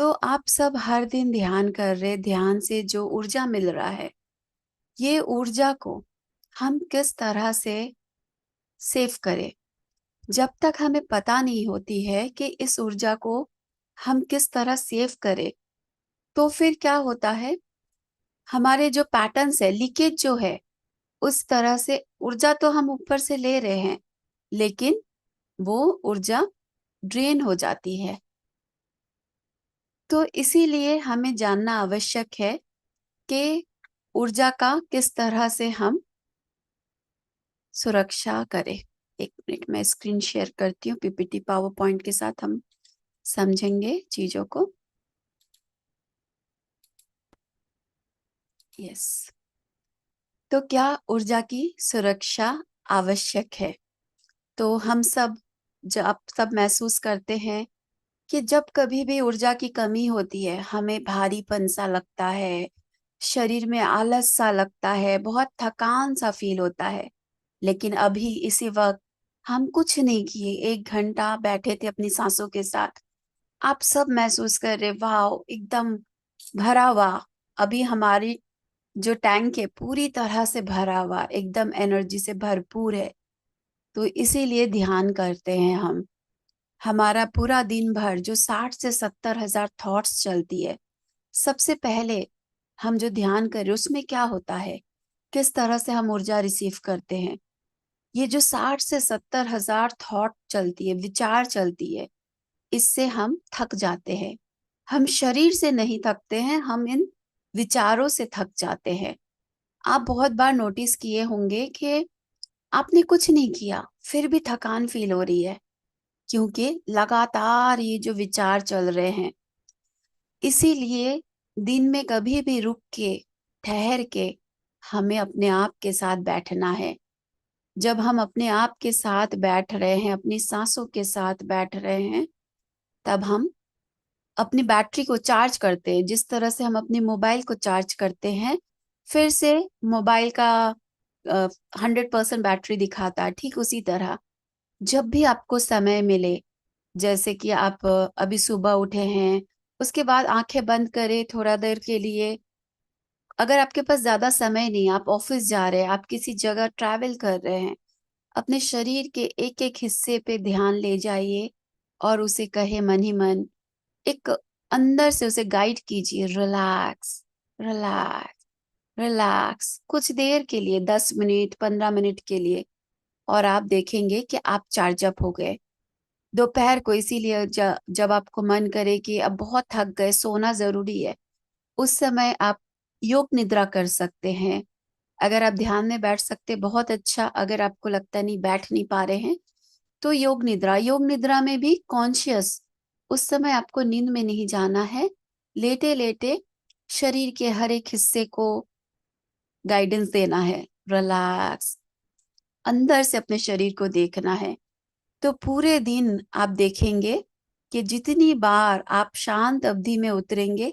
तो आप सब हर दिन ध्यान कर रहे, ध्यान से जो ऊर्जा मिल रहा है, ये ऊर्जा को हम किस तरह से सेव करें। जब तक हमें पता नहीं होती है कि इस ऊर्जा को हम किस तरह सेव करें, तो फिर क्या होता है, हमारे जो पैटर्न्स है, लीकेज जो है, उस तरह से ऊर्जा तो हम ऊपर से ले रहे हैं, लेकिन वो ऊर्जा ड्रेन हो जाती है। तो इसीलिए हमें जानना आवश्यक है कि ऊर्जा का किस तरह से हम सुरक्षा करें। एक मिनट में स्क्रीन शेयर करती हूँ, पीपीटी पावर पॉइंट के साथ हम समझेंगे चीजों को। यस, तो क्या ऊर्जा की सुरक्षा आवश्यक है? तो हम सब जब सब महसूस करते हैं कि जब कभी भी ऊर्जा की कमी होती है, हमें भारीपन सा लगता है, शरीर में आलस सा लगता है, बहुत थकान सा फील होता है। लेकिन अभी इसी वक्त हम कुछ नहीं किए, 1 घंटा बैठे थे अपनी सांसों के साथ। आप सब महसूस कर रहे, वाह, एकदम भरा हुआ। अभी हमारी जो टैंक है पूरी तरह से भरा हुआ, एकदम एनर्जी से भरपूर है। तो इसीलिए ध्यान करते हैं हम। हमारा पूरा दिन भर जो 60 से 70 हजार थॉट्स चलती है, सबसे पहले हम जो ध्यान करें उसमें क्या होता है, किस तरह से हम ऊर्जा रिसीव करते हैं। ये जो 60 से 70 हजार थॉट चलती है, विचार चलती है, इससे हम थक जाते हैं। हम शरीर से नहीं थकते हैं, हम इन विचारों से थक जाते हैं। आप बहुत बार नोटिस किए होंगे कि आपने कुछ नहीं किया फिर भी थकान फील हो रही है, क्योंकि लगातार ये जो विचार चल रहे हैं। इसीलिए दिन में कभी भी रुक के, ठहर के, हमें अपने आप के साथ बैठना है। जब हम अपने आप के साथ बैठ रहे हैं, अपनी सांसों के साथ बैठ रहे हैं, तब हम अपनी बैटरी को चार्ज करते हैं। जिस तरह से हम अपने मोबाइल को चार्ज करते हैं, फिर से मोबाइल का 100% बैटरी दिखाता है, ठीक उसी तरह जब भी आपको समय मिले, जैसे कि आप अभी सुबह उठे हैं, उसके बाद आंखें बंद करें थोड़ा देर के लिए। अगर आपके पास ज्यादा समय नहीं, आप ऑफिस जा रहे हैं, आप किसी जगह ट्रैवल कर रहे हैं, अपने शरीर के एक एक हिस्से पे ध्यान ले जाइए और उसे कहे मन ही मन, एक अंदर से उसे गाइड कीजिए, रिलैक्स, रिलैक्स, रिलैक्स, कुछ देर के लिए, 10 मिनट, 15 मिनट के लिए। और आप देखेंगे कि आप चार्ज अप हो गए। दोपहर को इसीलिए जब आपको मन करे कि अब बहुत थक गए, सोना जरूरी है, उस समय आप योग निद्रा कर सकते हैं। अगर आप ध्यान में बैठ सकते, बहुत अच्छा। अगर आपको लगता नहीं, बैठ नहीं पा रहे हैं, तो योग निद्रा, योग निद्रा में भी कॉन्शियस, उस समय आपको नींद में नहीं जाना है। लेटे लेटे शरीर के हर एक हिस्से को गाइडेंस देना है, रिलैक्स, अंदर से अपने शरीर को देखना है। तो पूरे दिन आप देखेंगे कि जितनी बार आप शांत अवधि में उतरेंगे,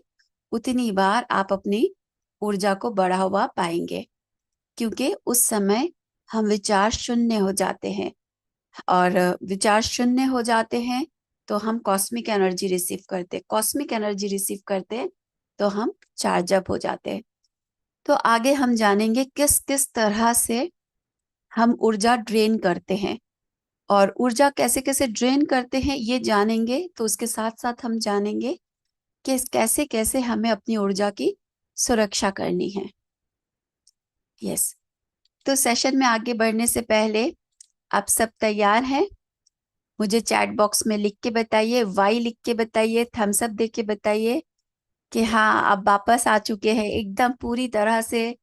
उतनी बार आप अपनी ऊर्जा को बढ़ा हुआ पाएंगे, क्योंकि उस समय हम विचार शून्य हो जाते हैं। और विचार शून्य हो जाते हैं तो हम कॉस्मिक एनर्जी रिसीव करते, कॉस्मिक एनर्जी रिसीव करते, तो हम चार्ज अप हो जाते हैं। तो आगे हम जानेंगे किस किस तरह से हम ऊर्जा ड्रेन करते हैं, और ऊर्जा कैसे कैसे ड्रेन करते हैं ये जानेंगे। तो उसके साथ साथ हम जानेंगे कि कैसे कैसे हमें अपनी ऊर्जा की सुरक्षा करनी है। यस, तो सेशन में आगे बढ़ने से पहले आप सब तैयार हैं? मुझे चैट बॉक्स में लिख के बताइए, वाई लिख के बताइए, थम्स अप दे के बताइए कि हाँ, आप वापस आ चुके हैं, एकदम पूरी तरह से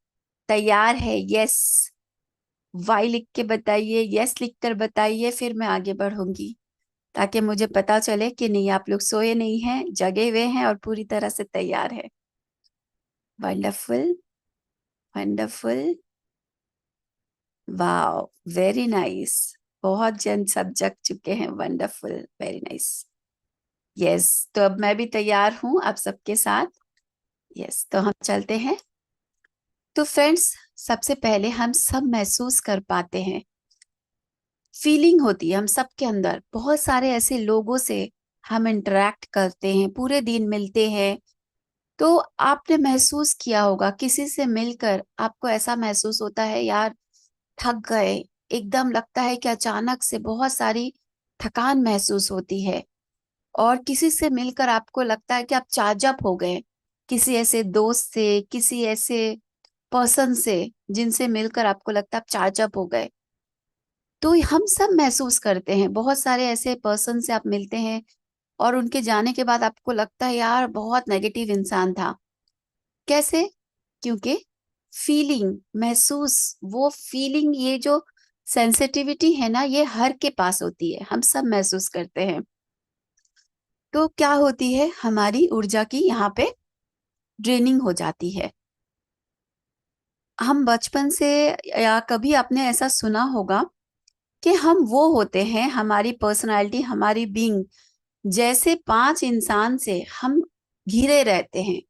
तैयार है। यस, वाई लिख के बताइए, यस लिख कर बताइए, फिर मैं आगे बढ़ूंगी, ताकि मुझे पता चले कि नहीं, आप लोग सोए नहीं हैं, जगे हुए हैं और पूरी तरह से तैयार है। Wonderful, wonderful, wow, very nice. बहुत जन सब जग चुके हैं, वंडरफुल, वेरी नाइस। यस, तो अब मैं भी तैयार हूं आप सबके साथ। यस, तो हम चलते हैं। तो फ्रेंड्स, सबसे पहले हम सब महसूस कर पाते हैं, फीलिंग होती है हम सबके अंदर, बहुत सारे ऐसे लोगों से हम इंटरेक्ट करते हैं, पूरे दिन मिलते हैं, तो आपने महसूस किया होगा किसी से मिलकर आपको ऐसा महसूस होता है यार थक गए, एकदम लगता है कि अचानक से बहुत सारी थकान महसूस होती है। और किसी से मिलकर आपको लगता है कि आप चार्ज अप हो गए, किसी ऐसे दोस्त से, किसी ऐसे पर्सन से जिनसे मिलकर आपको लगता है आप चार्ज अप हो गए। तो हम सब महसूस करते हैं, बहुत सारे ऐसे पर्सन से आप मिलते हैं और उनके जाने के बाद आपको लगता है यार बहुत नेगेटिव इंसान था। कैसे? क्योंकि फीलिंग महसूस, वो फीलिंग, ये जो सेंसिटिविटी है ना, ये हर के पास होती है, हम सब महसूस करते हैं। तो क्या होती है, हमारी ऊर्जा की यहाँ पे ड्रेनिंग हो जाती है। हम बचपन से, या कभी आपने ऐसा सुना होगा कि हम वो होते हैं, हमारी पर्सनालिटी, हमारी बीइंग जैसे 5 इंसान से हम घिरे रहते हैं,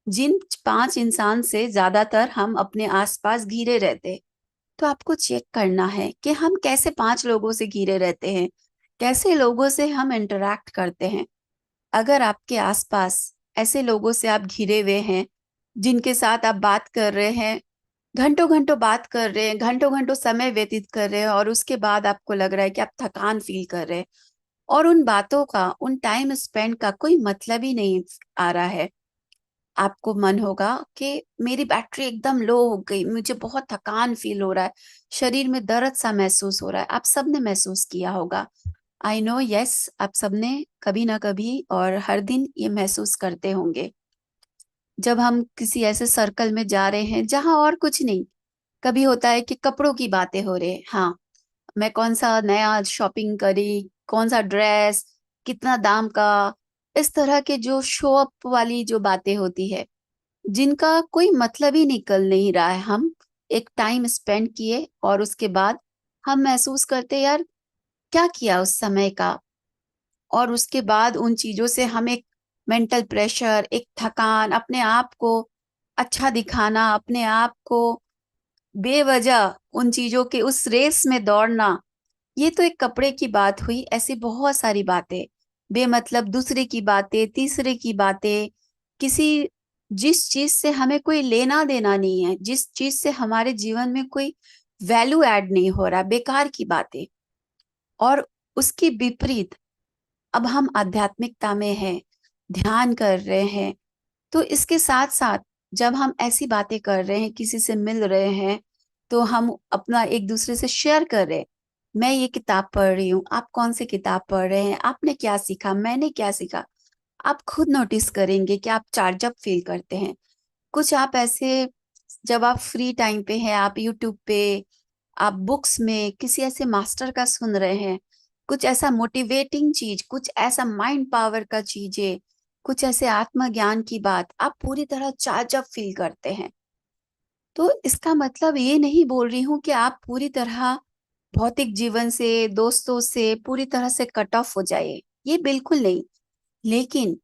जिन 5 इंसान से ज्यादातर हम अपने आसपास घिरे रहते हैं। तो आपको चेक करना है कि हम कैसे 5 लोगों से घिरे रहते हैं, कैसे लोगों से हम इंटरेक्ट करते हैं। अगर आपके आसपास ऐसे लोगों से आप घिरे हुए हैं जिनके साथ आप बात कर रहे हैं, घंटों घंटों बात कर रहे हैं, घंटों घंटों समय व्यतीत कर रहे हैं, और उसके बाद आपको लग रहा है कि आप थकान फील कर रहे हैं और उन बातों का, उन टाइम स्पेंड का कोई मतलब ही नहीं आ रहा है, आपको मन होगा कि मेरी बैटरी एकदम लो हो गई, मुझे बहुत थकान फील हो रहा है, शरीर में दर्द सा महसूस हो रहा है। आप सबने महसूस किया होगा। आई नो, यस, आप सबने कभी ना कभी और हर दिन ये महसूस करते होंगे। जब हम किसी ऐसे सर्कल में जा रहे हैं जहां और कुछ नहीं, कभी होता है कि कपड़ों की बातें हो रही है, हाँ, मैं कौन सा नया शॉपिंग करी, कौन सा ड्रेस, कितना दाम का, इस तरह के जो शो अप वाली जो बातें होती है, जिनका कोई मतलब ही निकल नहीं रहा है। हम एक टाइम स्पेंड किए और उसके बाद हम महसूस करते यार क्या किया उस समय का, और उसके बाद उन चीजों से हम एक मेंटल प्रेशर, एक थकान, अपने आप को अच्छा दिखाना, अपने आप को बेवजह उन चीजों के उस रेस में दौड़ना। ये तो एक कपड़े की बात हुई, ऐसी बहुत सारी बातें, बेमतलब दूसरे की बातें, तीसरे की बातें, किसी, जिस चीज से हमें कोई लेना देना नहीं है, जिस चीज से हमारे जीवन में कोई वैल्यू ऐड नहीं हो रहा, बेकार की बातें। और उसकी विपरीत अब हम आध्यात्मिकता में हैं, ध्यान कर रहे हैं, तो इसके साथ साथ जब हम ऐसी बातें कर रहे हैं, किसी से मिल रहे हैं, तो हम अपना एक दूसरे से शेयर कर रहे हैं। मैं ये किताब पढ़ रही हूँ, आप कौन सी किताब पढ़ रहे हैं, आपने क्या सीखा, मैंने क्या सीखा। आप खुद नोटिस करेंगे कि आप चार्ज अप फील करते हैं। कुछ आप ऐसे, जब आप फ्री टाइम पे हैं, आप यूट्यूब पे, आप बुक्स में किसी ऐसे मास्टर का सुन रहे हैं, कुछ ऐसा मोटिवेटिंग चीज, कुछ ऐसा माइंड पावर का चीजें, कुछ ऐसे आत्मज्ञान की बात, आप पूरी तरह चार्ज अप फील करते हैं। तो इसका मतलब ये नहीं बोल रही हूँ कि आप पूरी तरह भौतिक जीवन से, दोस्तों से पूरी तरह से कट ऑफ हो जाए, ये बिल्कुल नहीं। लेकिन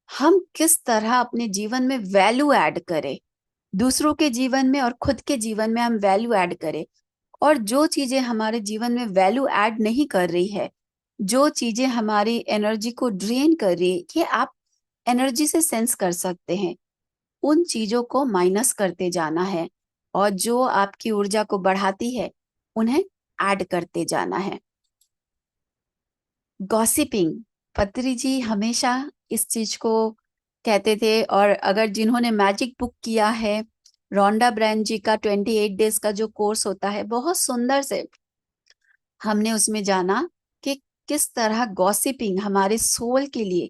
हम किस तरह अपने जीवन में वैल्यू ऐड करें, दूसरों के जीवन में और खुद के जीवन में हम वैल्यू ऐड करें। और जो चीजें हमारे जीवन में वैल्यू ऐड नहीं कर रही है, जो चीजें हमारी एनर्जी को ड्रेन कर रही है, ये आप एनर्जी से सेंस कर सकते हैं, उन चीजों को माइनस करते जाना है, और जो आपकी ऊर्जा को बढ़ाती है उन्हें ऐड करते जाना है। गॉसिपिंग, पत्री जी हमेशा इस चीज को कहते थे। और अगर जिन्होंने मैजिक बुक किया है, रोंडा ब्रैन जी का 28 डेज का जो कोर्स होता है, बहुत सुंदर से हमने उसमें जाना कि किस तरह गॉसिपिंग हमारे सोल के लिए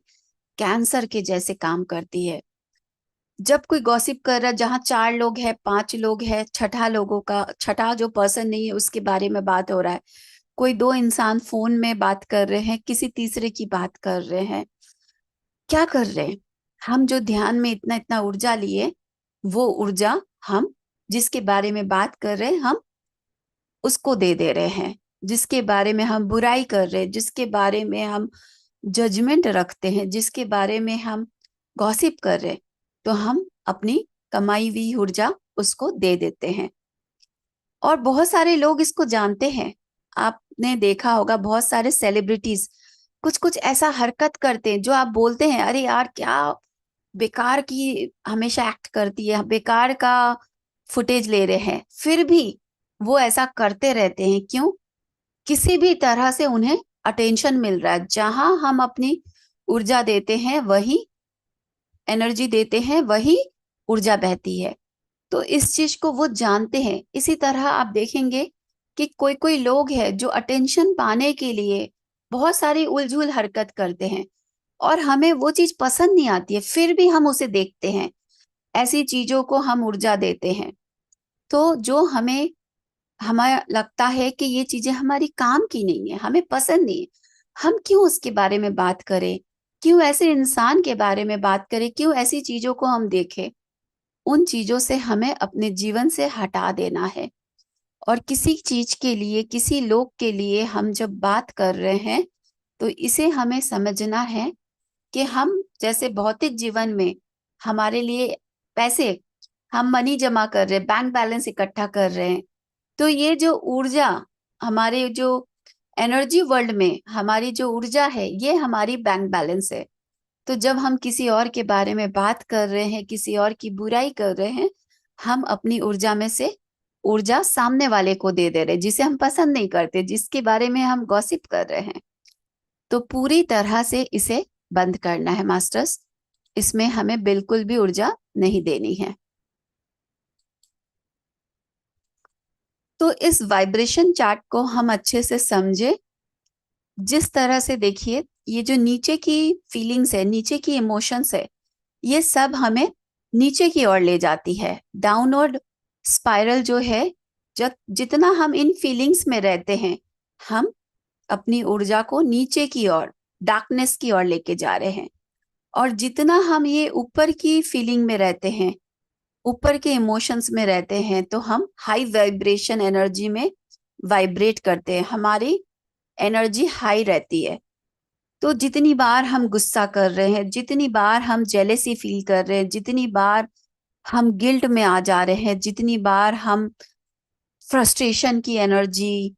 कैंसर के जैसे काम करती है। जब कोई गॉसिप कर रहा है, जहाँ 4 लोग हैं, 5 लोग हैं, छठा लोगों का, छठा जो पर्सन नहीं है उसके बारे में बात हो रहा है, कोई 2 इंसान फोन में बात कर रहे हैं, किसी तीसरे की बात कर रहे हैं, क्या कर रहे हैं, हम जो ध्यान में इतना इतना ऊर्जा लिए, वो ऊर्जा हम जिसके बारे में बात कर रहे हैं, हम उसको दे दे रहे हैं। जिसके बारे में हम बुराई कर रहे हैं, जिसके बारे में हम जजमेंट रखते हैं, जिसके बारे में हम गॉसिप कर रहे हैं, तो हम अपनी कमाई हुई ऊर्जा उसको दे देते हैं। और बहुत सारे लोग इसको जानते हैं। आपने देखा होगा बहुत सारे सेलिब्रिटीज कुछ कुछ ऐसा हरकत करते हैं जो आप बोलते हैं अरे यार क्या बेकार की हमेशा एक्ट करती है, बेकार का फुटेज ले रहे हैं, फिर भी वो ऐसा करते रहते हैं। क्यों? किसी भी तरह से उन्हें अटेंशन मिल रहा है। जहां हम अपनी ऊर्जा देते हैं, वही एनर्जी देते हैं, वही ऊर्जा बहती है। तो इस चीज को वो जानते हैं। इसी तरह आप देखेंगे कि कोई कोई लोग हैं जो अटेंशन पाने के लिए बहुत सारी उलझुल हरकत करते हैं, और हमें वो चीज पसंद नहीं आती है, फिर भी हम उसे देखते हैं। ऐसी चीजों को हम ऊर्जा देते हैं। तो जो हमें हमें लगता है कि ये चीजें हमारी काम की नहीं है, हमें पसंद नहीं है, हम क्यों उसके बारे में बात करें? क्यों ऐसे इंसान के बारे में बात करें? क्यों ऐसी चीजों को हम देखें? उन चीजों से हमें अपने जीवन से हटा देना है। और किसी चीज के लिए, किसी लोग के लिए हम जब बात कर रहे हैं, तो इसे हमें समझना है कि हम जैसे भौतिक जीवन में हमारे लिए पैसे, हम मनी जमा कर रहे हैं, बैंक बैलेंस इकट्ठा कर रहे हैं, तो ये जो ऊर्जा, हमारे जो एनर्जी वर्ल्ड में हमारी जो ऊर्जा है, ये हमारी बैंक बैलेंस है। तो जब हम किसी और के बारे में बात कर रहे हैं, किसी और की बुराई कर रहे हैं, हम अपनी ऊर्जा में से ऊर्जा सामने वाले को दे रहे हैं, जिसे हम पसंद नहीं करते, जिसके बारे में हम गॉसिप कर रहे हैं। तो पूरी तरह से इसे बंद करना है मास्टर्स। इसमें हमें बिल्कुल भी ऊर्जा नहीं देनी है। तो इस वाइब्रेशन चार्ट को हम अच्छे से समझे। जिस तरह से देखिए, ये जो नीचे की फीलिंग्स है, नीचे की इमोशंस है, ये सब हमें नीचे की ओर ले जाती है। डाउनवर्ड स्पाइरल जो है, जब जितना हम इन फीलिंग्स में रहते हैं, हम अपनी ऊर्जा को नीचे की ओर, डार्कनेस की ओर लेके जा रहे हैं। और जितना हम ये ऊपर की फीलिंग में रहते हैं, ऊपर के इमोशंस में रहते हैं, तो हम हाई वाइब्रेशन एनर्जी में वाइब्रेट करते हैं, हमारी एनर्जी हाई रहती है। तो जितनी बार हम गुस्सा कर रहे हैं, जितनी बार हम जेलेसी फील कर रहे हैं, जितनी बार हम गिल्ट में आ जा रहे हैं, जितनी बार हम फ्रस्ट्रेशन की एनर्जी,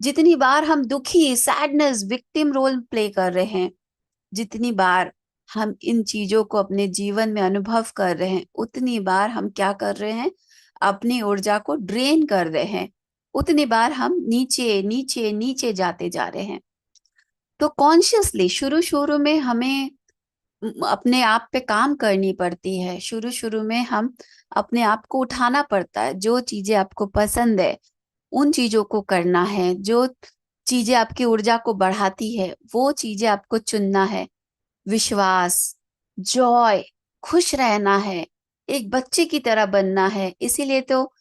जितनी बार हम दुखी, सैडनेस, विक्टिम रोल प्ले कर रहे हैं, जितनी बार हम इन चीजों को अपने जीवन में अनुभव कर रहे हैं, उतनी बार हम क्या कर रहे हैं? अपनी ऊर्जा को ड्रेन कर रहे हैं। उतनी बार हम नीचे नीचे नीचे जाते जा रहे हैं। तो कॉन्शियसली शुरू शुरू में हमें अपने आप पे काम करनी पड़ती है। शुरू शुरू में हम अपने आप को उठाना पड़ता है। जो चीजें आपको पसंद है, उन चीजों को करना है। जो चीजें आपकी ऊर्जा को बढ़ाती है, वो चीजें आपको चुनना है। विश्वास, जॉय, खुश रहना है, एक बच्चे की तरह बनना है। इसीलिए तो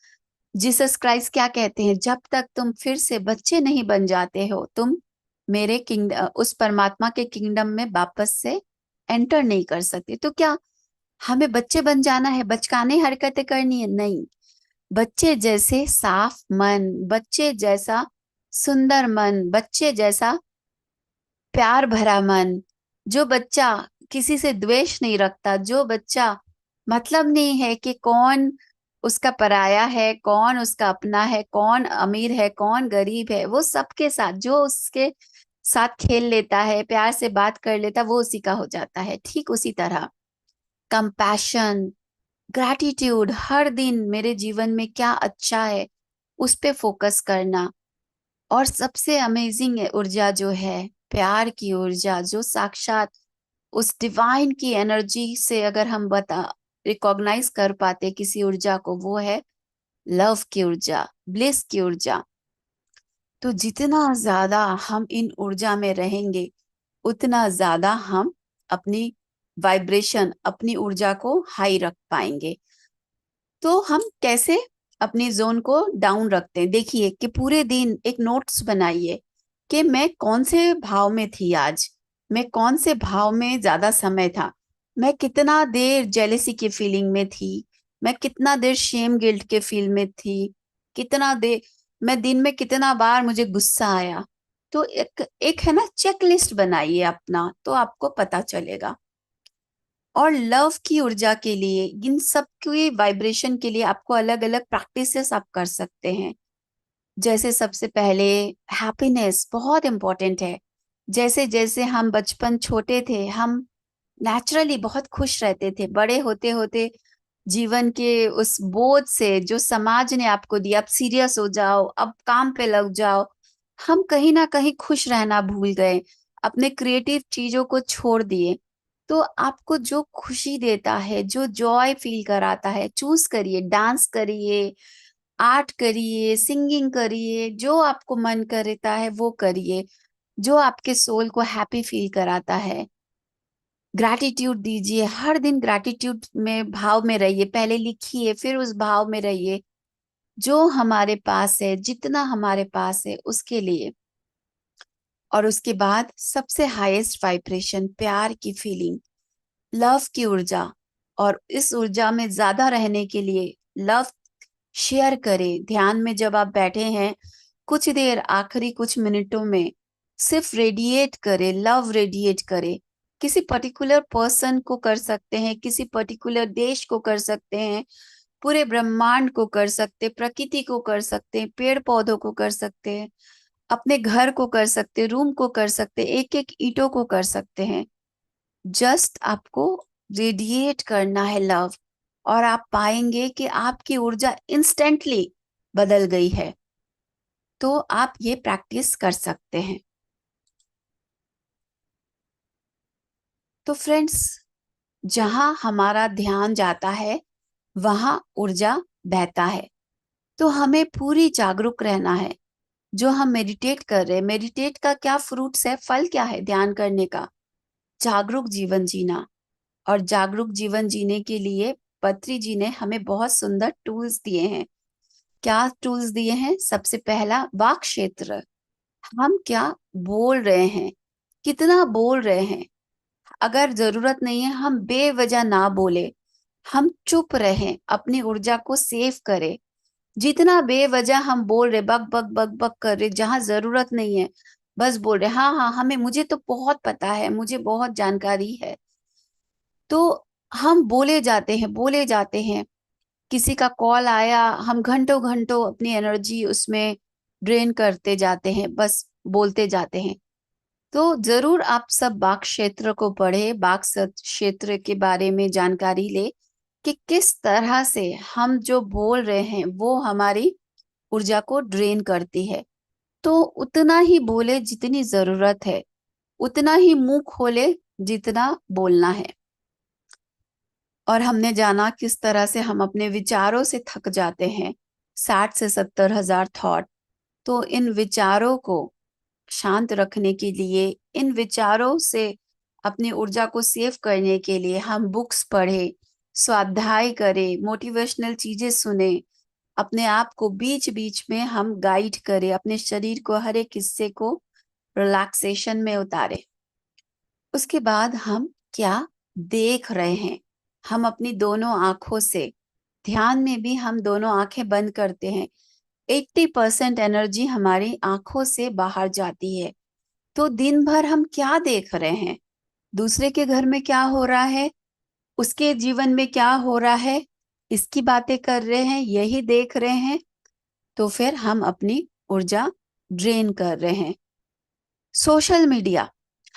जीसस क्राइस्ट क्या कहते हैं? जब तक तुम फिर से बच्चे नहीं बन जाते हो, तुम मेरे किंगडम, उस परमात्मा के किंगडम में वापस से एंटर नहीं कर सकते। तो क्या हमें बच्चे बन जाना है, बचकाने हरकतें करनी है? नहीं। बच्चे जैसे साफ मन, बच्चे जैसा सुंदर मन, बच्चे जैसा प्यार भरा मन, जो बच्चा किसी से द्वेष नहीं रखता, जो बच्चा मतलब नहीं है कि कौन उसका पराया है, कौन उसका अपना है, कौन अमीर है, कौन गरीब है, वो सबके साथ, जो उसके साथ खेल लेता है, प्यार से बात कर लेता, वो उसी का हो जाता है। ठीक उसी तरह कंपैशन, ग्रैटिट्यूड, हर दिन मेरे जीवन में क्या अच्छा है, उस पे फोकस करना। और सबसे अमेजिंग ऊर्जा जो है, प्यार की ऊर्जा, जो साक्षात उस डिवाइन की एनर्जी से अगर हम बता रिकॉग्नाइज कर पाते किसी ऊर्जा को, वो है लव की ऊर्जा, ब्लिस की ऊर्जा। तो जितना ज्यादा हम इन ऊर्जा में रहेंगे, उतना ज्यादा हम अपनी वाइब्रेशन, अपनी ऊर्जा को हाई रख पाएंगे। तो हम कैसे अपनी जोन को डाउन रखते हैं? देखिए कि पूरे दिन एक नोट्स बनाइए कि मैं कौन से भाव में थी आज, मैं कौन से भाव में ज्यादा समय था, मैं कितना देर जेलेसी की फीलिंग में थी, मैं कितना देर शेम गिल्ट के फील में थी, कितना देर मैं दिन में कितना बार मुझे गुस्सा आया। तो एक एक है ना, चेक लिस्ट बनाइए अपना, तो आपको पता चलेगा। और लव की ऊर्जा के लिए, इन सब की वाइब्रेशन के लिए आपको अलग अलग प्रैक्टिसेस आप कर सकते हैं। जैसे सबसे पहले हैप्पीनेस बहुत इंपॉर्टेंट है। जैसे जैसे हम बचपन छोटे थे, हम नेचुरली बहुत खुश रहते थे। बड़े होते होते जीवन के उस बोझ से जो समाज ने आपको दिया, अब सीरियस हो जाओ, अब काम पे लग जाओ, हम कहीं ना कहीं खुश रहना भूल गए, अपने क्रिएटिव चीजों को छोड़ दिए। तो आपको जो खुशी देता है, जो जॉय फील कराता है, चूज करिए, डांस करिए, आर्ट करिए, सिंगिंग करिए, जो आपको मन करता है वो करिए, जो आपके सोल को हैप्पी फील कराता है। ग्रैटिट्यूड दीजिए, हर दिन ग्रैटिट्यूड में भाव में रहिए, पहले लिखिए फिर उस भाव में रहिए, जो हमारे पास है, जितना हमारे पास है उसके लिए। और उसके बाद सबसे हाईएस्ट वाइब्रेशन, प्यार की फीलिंग, लव की ऊर्जा। और इस ऊर्जा में ज्यादा रहने के लिए लव शेयर करें। ध्यान में जब आप बैठे हैं, कुछ देर आखिरी कुछ मिनटों में सिर्फ रेडिएट करें, लव रेडिएट करें। किसी पर्टिकुलर पर्सन को कर सकते हैं, किसी पर्टिकुलर देश को कर सकते हैं, पूरे ब्रह्मांड को कर सकते, प्रकृति को कर सकते हैं, पेड़ पौधों को कर सकते हैं, अपने घर को कर सकते, रूम को कर सकते, एक एक ईंटों को कर सकते हैं। जस्ट आपको रेडिएट करना है लव, और आप पाएंगे कि आपकी ऊर्जा इंस्टेंटली बदल गई है। तो आप ये प्रैक्टिस कर सकते हैं। तो फ्रेंड्स, जहां हमारा ध्यान जाता है वहां ऊर्जा बहता है। तो हमें पूरी जागरूक रहना है। जो हम मेडिटेट कर रहे हैं, मेडिटेट का क्या फ्रूट्स है, फल क्या है ध्यान करने का? जागरूक जीवन जीना। और जागरूक जीवन जीने के लिए पत्री जी ने हमें बहुत सुंदर टूल्स दिए हैं। क्या टूल्स दिए हैं? सबसे पहला, वाक क्षेत्र। हम क्या बोल रहे हैं, कितना बोल रहे हैं। अगर जरूरत नहीं है, हम बेवजह ना बोले, हम चुप रहें, अपनी ऊर्जा को सेव करें। जितना बेवजह हम बोल रहे, बक बक बक बक कर रहे, जहां जरूरत नहीं है, बस बोल रहे हाँ हाँ हमें, मुझे तो बहुत पता है, मुझे बहुत जानकारी है, तो हम बोले जाते हैं, बोले जाते हैं। किसी का कॉल आया, हम घंटों घंटों अपनी एनर्जी उसमें ड्रेन करते जाते हैं, बस बोलते जाते हैं। तो जरूर आप सब बाघ क्षेत्र को पढ़े, बाघ क्षेत्र के बारे में जानकारी ले कि किस तरह से हम जो बोल रहे हैं वो हमारी ऊर्जा को ड्रेन करती है। तो उतना ही बोले जितनी जरूरत है, उतना ही मुंह खोले जितना बोलना है। और हमने जाना किस तरह से हम अपने विचारों से थक जाते हैं, 60 से 70 हजार थॉट। तो इन विचारों को शांत रखने के लिए, इन विचारों से अपनी ऊर्जा को सेव करने के लिए हम बुक्स पढ़े, स्वाध्याय करें, मोटिवेशनल चीजें सुने, अपने आप को बीच बीच में हम गाइड करें, अपने शरीर को हर एक हिस्से को रिलैक्सेशन में उतारे। उसके बाद हम क्या देख रहे हैं, हम अपनी दोनों आंखों से, ध्यान में भी हम दोनों आंखें बंद करते हैं, 80% एनर्जी हमारी आंखों से बाहर जाती है। तो दिन भर हम क्या देख रहे हैं, दूसरे के घर में क्या हो रहा है, उसके जीवन में क्या हो रहा है, इसकी बातें कर रहे हैं, यही देख रहे हैं। तो फिर हम अपनी ऊर्जा ड्रेन कर रहे हैं। सोशल मीडिया,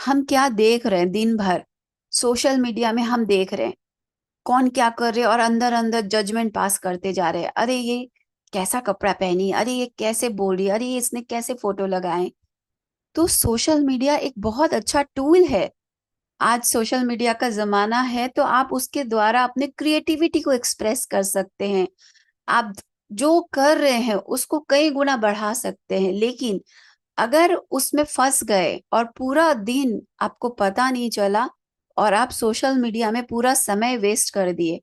हम क्या देख रहे हैं दिन भर, सोशल मीडिया में हम देख रहे हैं कौन क्या कर रहे हैं, और अंदर अंदर जजमेंट पास करते जा रहे हैं। अरे ये कैसा कपड़ा पहनी, अरे ये कैसे बोल रही, अरे ये इसने कैसे फोटो लगाए। तो सोशल मीडिया एक बहुत अच्छा टूल है। आज सोशल मीडिया का जमाना है, तो आप उसके द्वारा अपने क्रिएटिविटी को एक्सप्रेस कर सकते हैं। आप जो कर रहे हैं उसको कई गुना बढ़ा सकते हैं। लेकिन अगर उसमें फंस गए और पूरा दिन आपको पता नहीं चला, और आप सोशल मीडिया में पूरा समय वेस्ट कर दिए,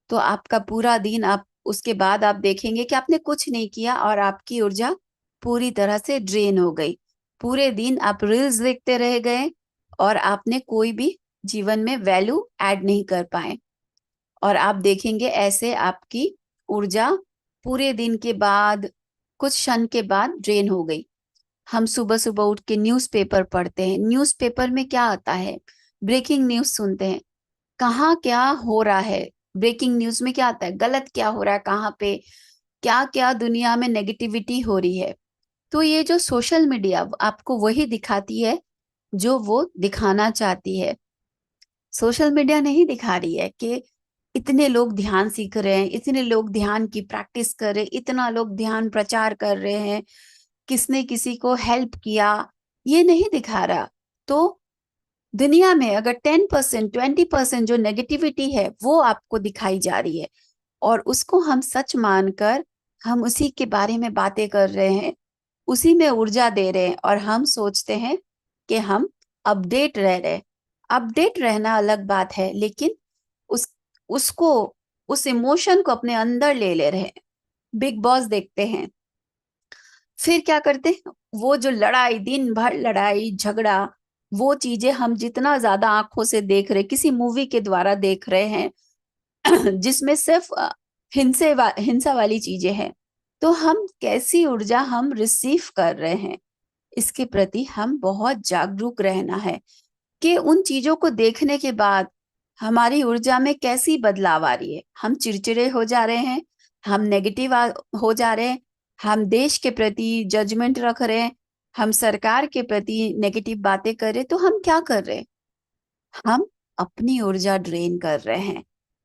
तो आपका पूरा दिन, आप उसके बाद आप देखेंगे कि आपने कुछ नहीं किया और आपकी ऊर्जा पूरी तरह से ड्रेन हो गई। पूरे दिन आप रील्स देखते रह गए और आपने कोई भी जीवन में वैल्यू ऐड नहीं कर पाए। और आप देखेंगे ऐसे आपकी ऊर्जा पूरे दिन के बाद, कुछ क्षण के बाद ड्रेन हो गई। हम सुबह सुबह उठ के न्यूज़पेपर पढ़ते हैं, न्यूज़पेपर में क्या आता है, ब्रेकिंग न्यूज़ सुनते हैं, कहाँ क्या हो रहा है। ब्रेकिंग न्यूज में क्या आता है, गलत क्या हो रहा है, कहाँ पे क्या क्या दुनिया में नेगेटिविटी हो रही है। तो ये जो सोशल मीडिया आपको वही दिखाती है जो वो दिखाना चाहती है। सोशल मीडिया नहीं दिखा रही है कि इतने लोग ध्यान सीख रहे हैं, इतने लोग ध्यान की प्रैक्टिस कर रहे हैं, इतना लोग ध्यान प्रचार कर रहे हैं, किसने किसी को हेल्प किया, ये नहीं दिखा रहा। तो दुनिया में अगर 10% 20% जो नेगेटिविटी है वो आपको दिखाई जा रही है, और उसको हम सच मानकर हम उसी के बारे में बातें कर रहे हैं, उसी में ऊर्जा दे रहे हैं, और हम सोचते हैं कि हम अपडेट रह रहे हैं। अपडेट रहना अलग बात है, लेकिन उस उसको उस इमोशन को अपने अंदर ले रहे हैं। बिग बॉस देखते हैं, फिर क्या करते हैं, वो जो लड़ाई, दिन भर लड़ाई झगड़ा, वो चीजें हम जितना ज्यादा आंखों से देख रहे, किसी मूवी के द्वारा देख रहे हैं जिसमें सिर्फ हिंसा वाली चीजें हैं, तो हम कैसी ऊर्जा हम रिसीव कर रहे हैं, इसके प्रति हम बहुत जागरूक रहना है कि उन चीजों को देखने के बाद हमारी ऊर्जा में कैसी बदलाव आ रही है। हम चिड़चिड़े हो जा रहे हैं, हम नेगेटिव हो जा रहे हैं, हम देश के प्रति जजमेंट रख रहे हैं, हम सरकार के प्रति नेगेटिव बातें कर रहे हैं, तो हम क्या कर रहे हैं, हम अपनी ऊर्जा ड्रेन कर रहे हैं।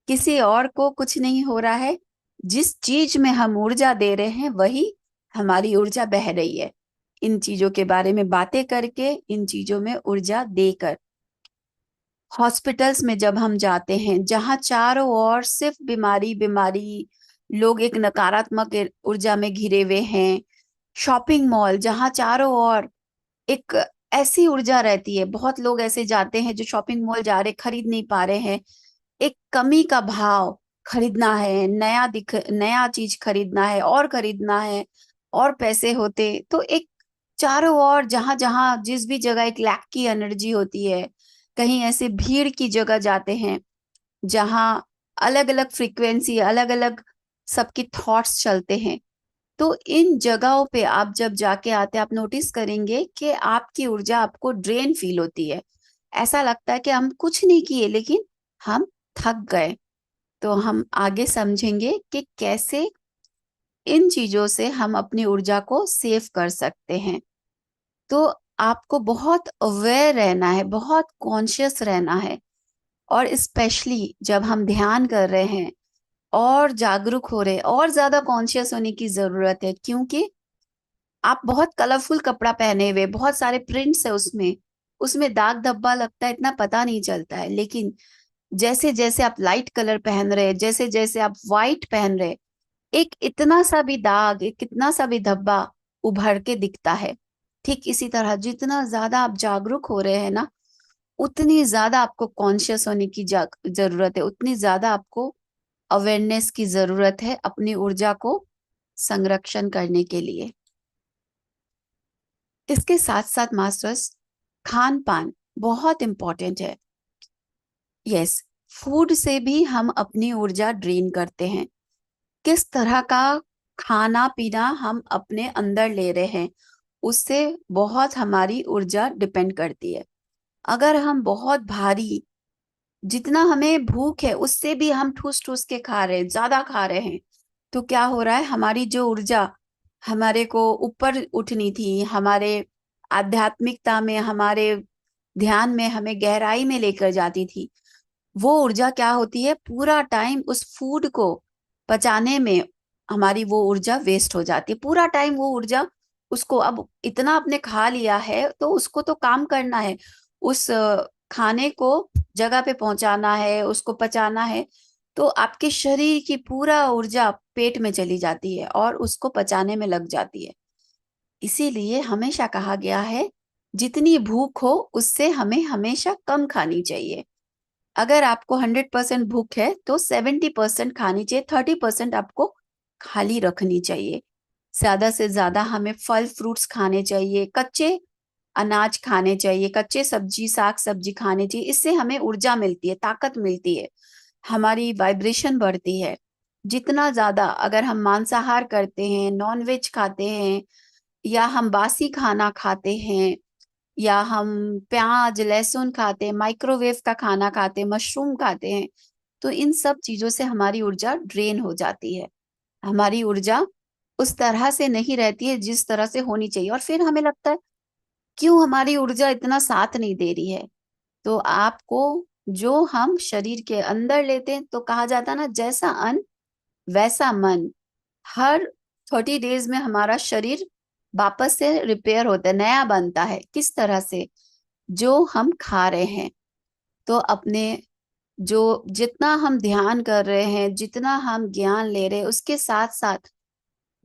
किसी और को कुछ नहीं हो रहा है, जिस चीज में हम ऊर्जा दे रहे हैं वही हमारी ऊर्जा बह रही है, इन चीजों के बारे में बातें करके, इन चीजों में ऊर्जा देकर। हॉस्पिटल्स में जब हम जाते हैं, जहां चारों ओर सिर्फ बीमारी बीमारी, लोग एक नकारात्मक ऊर्जा में घिरे हुए हैं। शॉपिंग मॉल, जहां चारों ओर एक ऐसी ऊर्जा रहती है, बहुत लोग ऐसे जाते हैं जो शॉपिंग मॉल जा रहे, खरीद नहीं पा रहे हैं, एक कमी का भाव, खरीदना है, नया चीज खरीदना है, और खरीदना है, और पैसे होते तो एक चारों ओर, जहां जहां जिस भी जगह एक लैक की एनर्जी होती है, कहीं ऐसे भीड़ की जगह जाते हैं जहां अलग अलग फ्रीक्वेंसी, अलग अलग सबके थॉट्स चलते हैं, तो इन जगहों पे आप जब जाके आते हैं, आप नोटिस करेंगे कि आपकी ऊर्जा आपको ड्रेन फील होती है। ऐसा लगता है कि हम कुछ नहीं किए, लेकिन हम थक गए। तो हम आगे समझेंगे कि कैसे इन चीजों से हम अपनी ऊर्जा को सेव कर सकते हैं। तो आपको बहुत अवेयर रहना है, बहुत कॉन्शियस रहना है, और स्पेशली जब हम ध्यान कर रहे हैं और जागरूक हो रहे हैं, और ज्यादा कॉन्शियस होने की जरूरत है, क्योंकि आप बहुत कलरफुल कपड़ा पहने हुए, बहुत सारे प्रिंट्स है उसमें, उसमें दाग धब्बा लगता है, इतना पता नहीं चलता है, लेकिन जैसे जैसे आप लाइट कलर पहन रहे, जैसे जैसे आप वाइट पहन रहे, एक इतना सा भी दाग, एक इतना सा भी धब्बा उभर के दिखता है। ठीक इसी तरह जितना ज्यादा आप जागरूक हो रहे हैं ना, उतनी ज्यादा आपको कॉन्शियस होने की जरूरत है, उतनी ज्यादा आपको अवेयरनेस की जरूरत है अपनी ऊर्जा को संरक्षण करने के लिए। इसके साथ साथ मास्टर्स, खान पान बहुत इंपॉर्टेंट है। यस, फूड से भी हम अपनी ऊर्जा ड्रेन करते हैं। किस तरह का खाना पीना हम अपने अंदर ले रहे हैं, उससे बहुत हमारी ऊर्जा डिपेंड करती है। अगर हम बहुत भारी, जितना हमें भूख है उससे भी हम ठूस ठूस के खा रहे हैं, ज्यादा खा रहे हैं, तो क्या हो रहा है, हमारी जो ऊर्जा हमारे को ऊपर उठनी थी, हमारे आध्यात्मिकता में, हमारे ध्यान में, हमें गहराई में लेकर जाती थी, वो ऊर्जा क्या होती है, पूरा टाइम उस फूड को पचाने में हमारी वो ऊर्जा वेस्ट हो जाती है। पूरा टाइम वो ऊर्जा, उसको अब इतना आपने खा लिया है तो उसको तो काम करना है, उस खाने को जगह पे पहुंचाना है, उसको पचाना है, तो आपके शरीर की पूरा ऊर्जा पेट में चली जाती है और उसको पचाने में लग जाती है। इसीलिए हमेशा कहा गया है, जितनी भूख हो उससे हमें हमेशा कम खानी चाहिए। अगर आपको 100% भूख है तो 70% खानी चाहिए, 30% आपको खाली रखनी चाहिए। ज्यादा से ज्यादा हमें फल फ्रूट्स खाने चाहिए, कच्चे अनाज खाने चाहिए, कच्चे सब्जी साग सब्जी खाने चाहिए, इससे हमें ऊर्जा मिलती है, ताकत मिलती है, हमारी वाइब्रेशन बढ़ती है। जितना ज्यादा अगर हम मांसाहार करते हैं, नॉन वेज खाते हैं, या हम बासी खाना खाते हैं, या हम प्याज लहसुन खाते हैं, माइक्रोवेव का खाना खाते हैं, मशरूम खाते हैं, तो इन सब चीजों से हमारी ऊर्जा ड्रेन हो जाती है। हमारी ऊर्जा उस तरह से नहीं रहती है जिस तरह से होनी चाहिए, और फिर हमें लगता है क्यों हमारी ऊर्जा इतना साथ नहीं दे रही है? तो आपको, जो हम शरीर के अंदर लेते हैं, तो कहा जाता है ना, जैसा अन्न वैसा मन। हर 30 डेज में हमारा शरीर वापस से रिपेयर होता है, नया बनता है। किस तरह से? जो हम खा रहे हैं। तो अपने, जो जितना हम ध्यान कर रहे हैं, जितना हम ज्ञान ले रहे हैं, उसके साथ साथ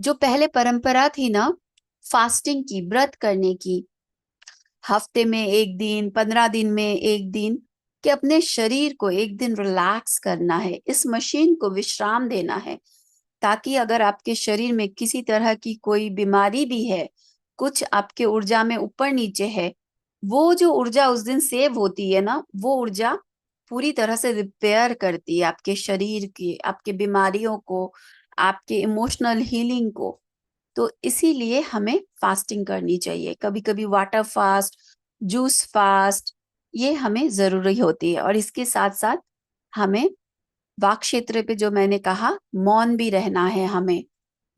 जो पहले परंपरा थी ना, फास्टिंग की, व्रत करने की, हफ्ते में एक दिन, 15 दिन में एक दिन, कि अपने शरीर को एक दिन रिलैक्स करना है, इस मशीन को विश्राम देना है, ताकि अगर आपके शरीर में किसी तरह की कोई बीमारी भी है, कुछ आपके ऊर्जा में ऊपर नीचे है, वो जो ऊर्जा उस दिन सेव होती है ना, वो ऊर्जा पूरी तरह से रिपेयर करती है आपके शरीर की, आपके बीमारियों को, आपके इमोशनल हीलिंग को। तो इसीलिए हमें फास्टिंग करनी चाहिए। कभी कभी वाटर फास्ट, जूस फास्ट, ये हमें जरूरी होती है। और इसके साथ साथ हमें वाक क्षेत्र पे, जो मैंने कहा, मौन भी रहना है हमें।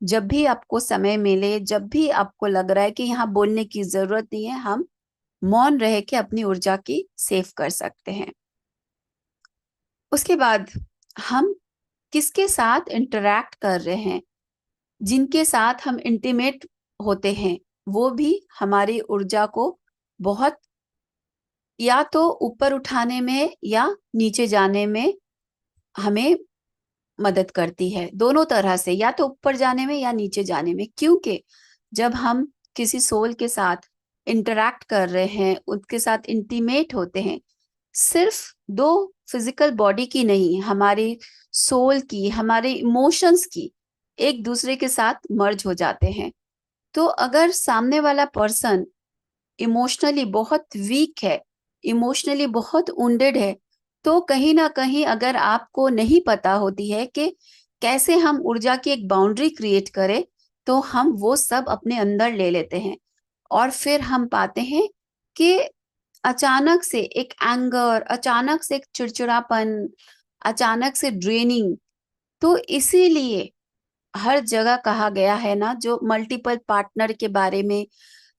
जब भी आपको समय मिले, जब भी आपको लग रहा है कि यहाँ बोलने की जरूरत नहीं है, हम मौन रह के अपनी ऊर्जा की सेव कर सकते हैं। उसके बाद हम किसके साथ इंटरैक्ट कर रहे हैं, जिनके साथ हम इंटीमेट होते हैं, वो भी हमारी ऊर्जा को बहुत, या तो ऊपर उठाने में या नीचे जाने में हमें मदद करती है। दोनों तरह से, या तो ऊपर जाने में या नीचे जाने में। क्योंकि जब हम किसी सोल के साथ इंटरैक्ट कर रहे हैं, उनके साथ इंटीमेट होते हैं, सिर्फ दो फिजिकल बॉडी की नहीं, हमारी सोल की, हमारे इमोशंस की एक दूसरे के साथ मर्ज हो जाते हैं। तो अगर सामने वाला पर्सन इमोशनली बहुत वीक है, इमोशनली बहुत वुंडेड है, तो कहीं ना कहीं अगर आपको नहीं पता होती है कि कैसे हम ऊर्जा की एक बाउंड्री क्रिएट करें, तो हम वो सब अपने अंदर ले लेते हैं। और फिर हम पाते हैं कि अचानक से एक एंगर, अचानक से एक चिड़चिड़ापन, अचानक से ड्रेनिंग। तो इसीलिए हर जगह कहा गया है ना, जो मल्टीपल पार्टनर के बारे में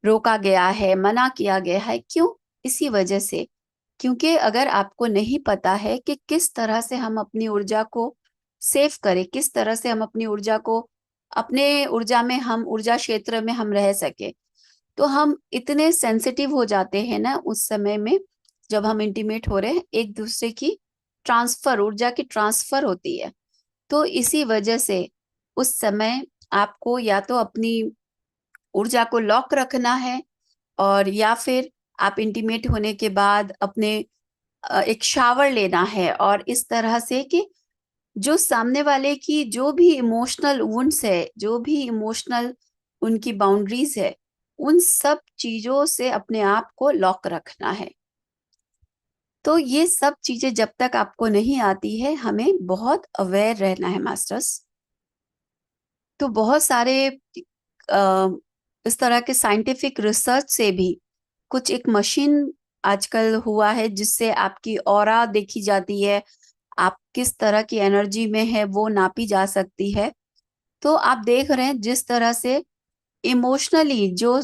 रोका गया है, मना किया गया है। क्यों? इसी वजह से। क्योंकि अगर आपको नहीं पता है कि किस तरह से हम अपनी ऊर्जा को सेव करें, किस तरह से हम अपनी ऊर्जा को, अपने ऊर्जा में, हम ऊर्जा क्षेत्र में हम रह सके, तो हम इतने सेंसिटिव हो जाते हैं ना उस समय में, जब हम इंटीमेट हो रहे हैं, एक दूसरे की ट्रांसफर, ऊर्जा की ट्रांसफर होती है। तो इसी वजह से उस समय आपको या तो अपनी ऊर्जा को लॉक रखना है, और या फिर आप इंटीमेट होने के बाद अपने एक शावर लेना है, और इस तरह से कि जो सामने वाले की जो भी इमोशनल वुंड्स है, जो भी इमोशनल उनकी बाउंड्रीज है, उन सब चीजों से अपने आप को लॉक रखना है। तो ये सब चीजें जब तक आपको नहीं आती है, हमें बहुत अवेयर रहना है मास्टर्स। तो बहुत सारे इस तरह के साइंटिफिक रिसर्च से भी कुछ एक मशीन आजकल हुआ है, जिससे आपकी ऑरा देखी जाती है, आप किस तरह की एनर्जी में है वो नापी जा सकती है। तो आप देख रहे हैं जिस तरह से इमोशनली जो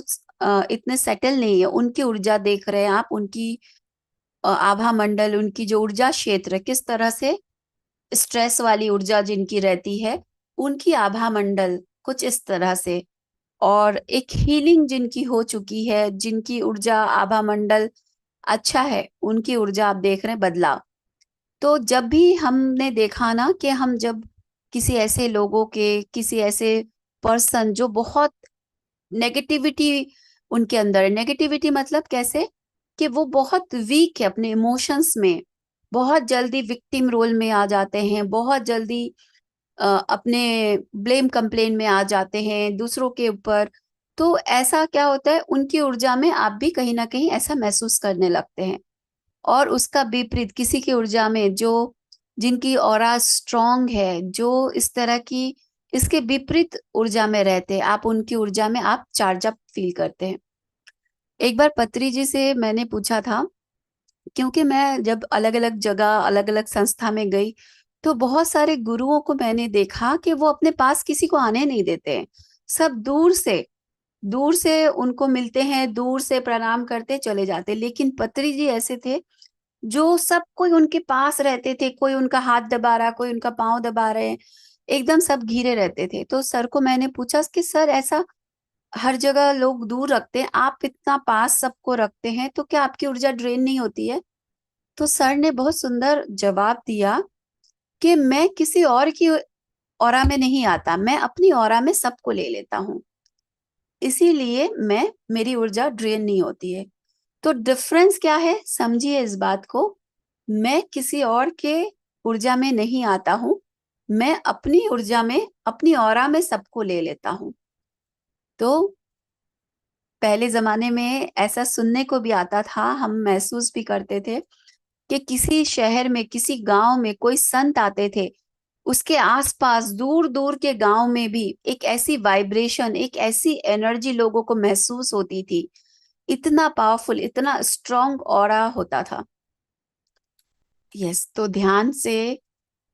इतने सेटल नहीं है, उनकी ऊर्जा देख रहे हैं आप, उनकी आभा मंडल, उनकी जो ऊर्जा क्षेत्र किस तरह से, स्ट्रेस वाली ऊर्जा जिनकी रहती है, उनकी आभा मंडल कुछ इस तरह से। और एक हीलिंग जिनकी हो चुकी है, जिनकी ऊर्जा आभा मंडल अच्छा है, उनकी ऊर्जा आप देख रहे हैं बदलाव। तो जब भी हमने देखा ना कि हम जब किसी ऐसे लोगों के, किसी ऐसे पर्सन जो बहुत नेगेटिविटी उनके अंदर है, नेगेटिविटी मतलब कैसे, कि वो बहुत वीक है अपने इमोशंस में, बहुत जल्दी विक्टिम रोल में आ जाते हैं, बहुत जल्दी अपने ब्लेम कंप्लेन में आ जाते हैं दूसरों के ऊपर। तो ऐसा क्या होता है, उनकी ऊर्जा में आप भी कहीं ना कहीं ऐसा महसूस करने लगते हैं। और उसका विपरीत किसी की ऊर्जा में, जो जिनकी ऑरा स्ट्रांग है, जो इस तरह की, इसके विपरीत ऊर्जा में रहते हैं, आप उनकी ऊर्जा में आप चार्ज अप फील करते हैं। एक बार पत्री जी से मैंने पूछा था, क्योंकि मैं जब अलग अलग जगह, अलग अलग संस्था में गई, तो बहुत सारे गुरुओं को मैंने देखा कि वो अपने पास किसी को आने नहीं देते हैं, सब दूर से दूर से उनको मिलते हैं, दूर से प्रणाम करते चले जाते। लेकिन पत्री जी ऐसे थे जो सब कोई उनके पास रहते थे, कोई उनका हाथ दबा रहा, कोई उनका पाँव दबा रहे, एकदम सब घिरे रहते थे। तो सर को मैंने पूछा कि सर ऐसा हर जगह लोग दूर रखते हैं, आप इतना पास सबको रखते हैं, तो क्या आपकी ऊर्जा ड्रेन नहीं होती है? तो सर ने बहुत सुंदर जवाब दिया कि मैं किसी और की ऑरा में नहीं आता, मैं अपनी ऑरा में सबको ले लेता हूँ, इसीलिए मेरी ऊर्जा ड्रेन नहीं होती है। तो डिफरेंस क्या है, समझिए इस बात को। मैं किसी और के ऊर्जा में नहीं आता हूँ, मैं अपनी ऊर्जा में, अपनी ऑरा में सबको ले लेता हूँ। तो पहले जमाने में ऐसा सुनने को भी आता था, हम महसूस भी करते थे कि किसी शहर में, किसी गांव में कोई संत आते थे, उसके आसपास दूर दूर के गांव में भी एक ऐसी वाइब्रेशन, एक ऐसी एनर्जी लोगों को महसूस होती थी। इतना पावरफुल, इतना स्ट्रांग ऑरा होता था। यस, तो ध्यान से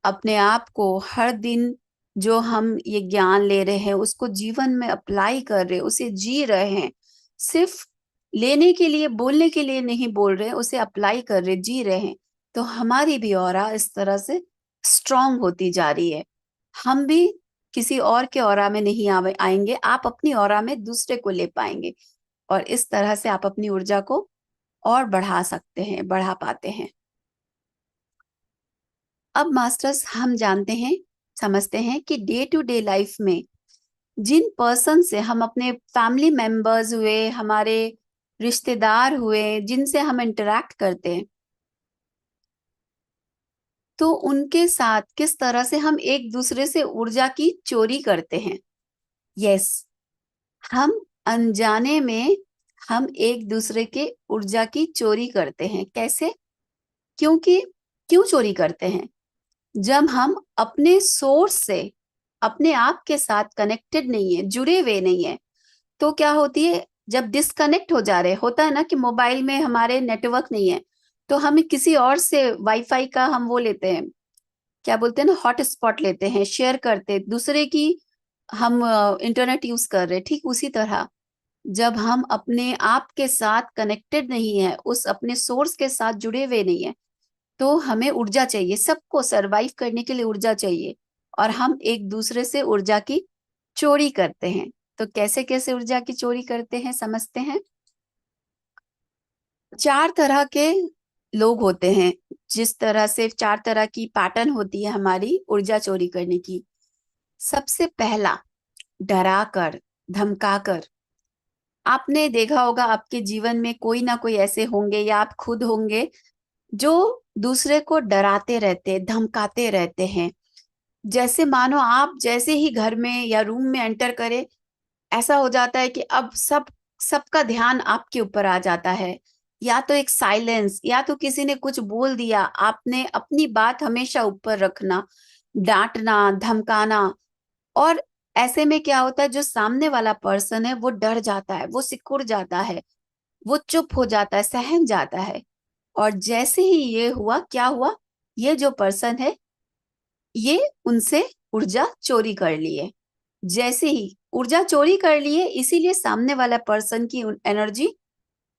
अपने आप को हर दिन जो हम ये ज्ञान ले रहे हैं उसको जीवन में अप्लाई कर रहे हैं, उसे जी रहे हैं। सिर्फ लेने के लिए, बोलने के लिए नहीं बोल रहे, उसे अप्लाई कर रहे, जी रहे हैं। तो हमारी भी ऑरा इस तरह से स्ट्रांग होती जा रही है। हम भी किसी और के ऑरा में नहीं आएंगे, आप अपनी ऑरा में दूसरे को ले पाएंगे, और इस तरह से आप अपनी ऊर्जा को और बढ़ा सकते हैं, बढ़ा पाते हैं। अब मास्टर्स, हम जानते हैं, समझते हैं कि डे टू डे लाइफ में जिन पर्सन से हम, अपने फैमिली मेंबर्स हुए, हमारे रिश्तेदार हुए, जिनसे हम इंटरेक्ट करते हैं, तो उनके साथ किस तरह से हम एक दूसरे से ऊर्जा की चोरी करते हैं। यस, हम अनजाने में हम एक दूसरे के ऊर्जा की चोरी करते हैं। कैसे? क्योंकि क्यों चोरी करते हैं? जब हम अपने सोर्स से, अपने आप के साथ कनेक्टेड नहीं है, जुड़े हुए नहीं है, तो क्या होती है, जब डिस्कनेक्ट हो जा रहे, होता है ना कि मोबाइल में हमारे नेटवर्क नहीं है, तो हम किसी और से वाईफाई का हम वो लेते हैं, क्या बोलते हैं ना, हॉटस्पॉट लेते हैं, शेयर करते दूसरे की, हम इंटरनेट यूज कर रहे। ठीक उसी तरह जब हम अपने आप के साथ कनेक्टेड नहीं है, उस अपने सोर्स के साथ जुड़े हुए नहीं है, तो हमें ऊर्जा चाहिए, सबको सरवाइव करने के लिए ऊर्जा चाहिए, और हम एक दूसरे से ऊर्जा की चोरी करते हैं। तो कैसे कैसे ऊर्जा की चोरी करते हैं, समझते हैं। चार तरह के लोग होते हैं, जिस तरह से चार तरह की पैटर्न होती है हमारी ऊर्जा चोरी करने की। सबसे पहला, डरा कर, धमका कर। आपने देखा होगा आपके जीवन में कोई ना कोई ऐसे होंगे, या आप खुद होंगे, जो दूसरे को डराते रहते, धमकाते रहते हैं। जैसे मानो आप जैसे ही घर में या रूम में एंटर करें, ऐसा हो जाता है कि अब सबका ध्यान आपके ऊपर आ जाता है। या तो एक साइलेंस, या तो किसी ने कुछ बोल दिया, आपने अपनी बात हमेशा ऊपर रखना, डांटना, धमकाना। और ऐसे में क्या होता है, जो सामने वाला पर्सन है वो डर जाता है, वो सिकुड़ जाता है, वो चुप हो जाता है, सहम जाता है। और जैसे ही ये हुआ, क्या हुआ, ये जो पर्सन है, ये उनसे ऊर्जा चोरी कर लिए। जैसे ही ऊर्जा चोरी कर लिए, इसीलिए सामने वाला पर्सन की एनर्जी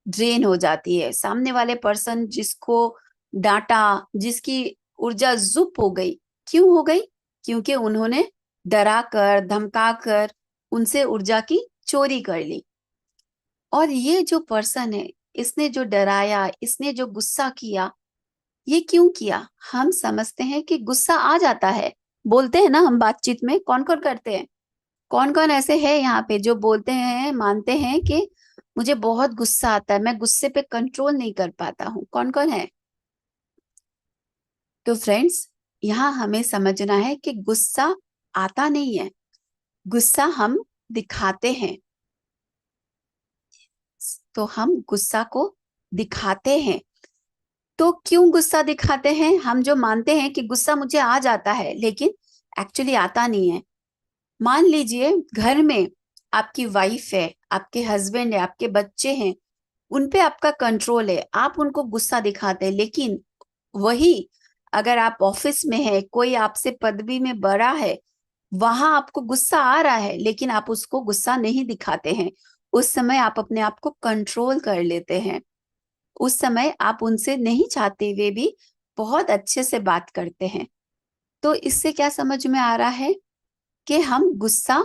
ड्रेन हो जाती है। सामने वाले पर्सन जिसको डांटा, जिसकी ऊर्जा जुप हो गई, क्यों हो गई? क्योंकि उन्होंने डरा कर, धमका कर उनसे ऊर्जा की चोरी कर ली। और ये जो पर्सन है, इसने जो डराया, इसने जो गुस्सा किया, ये क्यों किया? हम समझते हैं कि गुस्सा आ जाता है, बोलते हैं ना हम बातचीत में, कौन कौन करते हैं, कौन कौन ऐसे हैं यहाँ पे जो बोलते हैं, मानते हैं कि मुझे बहुत गुस्सा आता है, मैं गुस्से पे कंट्रोल नहीं कर पाता हूँ, कौन कौन है? तो फ्रेंड्स, यहाँ हमें समझना है कि गुस्सा आता नहीं है, गुस्सा हम दिखाते हैं। तो हम गुस्सा को दिखाते हैं। तो क्यों गुस्सा दिखाते हैं? हम जो मानते हैं कि गुस्सा मुझे आ जाता है, लेकिन एक्चुअली आता नहीं है। मान लीजिए घर में आपकी वाइफ है, आपके हस्बैंड है, आपके बच्चे हैं, उन पे आपका कंट्रोल है, आप उनको गुस्सा दिखाते हैं। लेकिन वही अगर आप ऑफिस में है, कोई आपसे पदवी में बड़ा है, वहां आपको गुस्सा आ रहा है, लेकिन आप उसको गुस्सा नहीं दिखाते हैं, उस समय आप अपने आप को कंट्रोल कर लेते हैं। उस समय आप उनसे नहीं चाहते हुए भी बहुत अच्छे से बात करते हैं। तो इससे क्या समझ में आ रहा है कि हम गुस्सा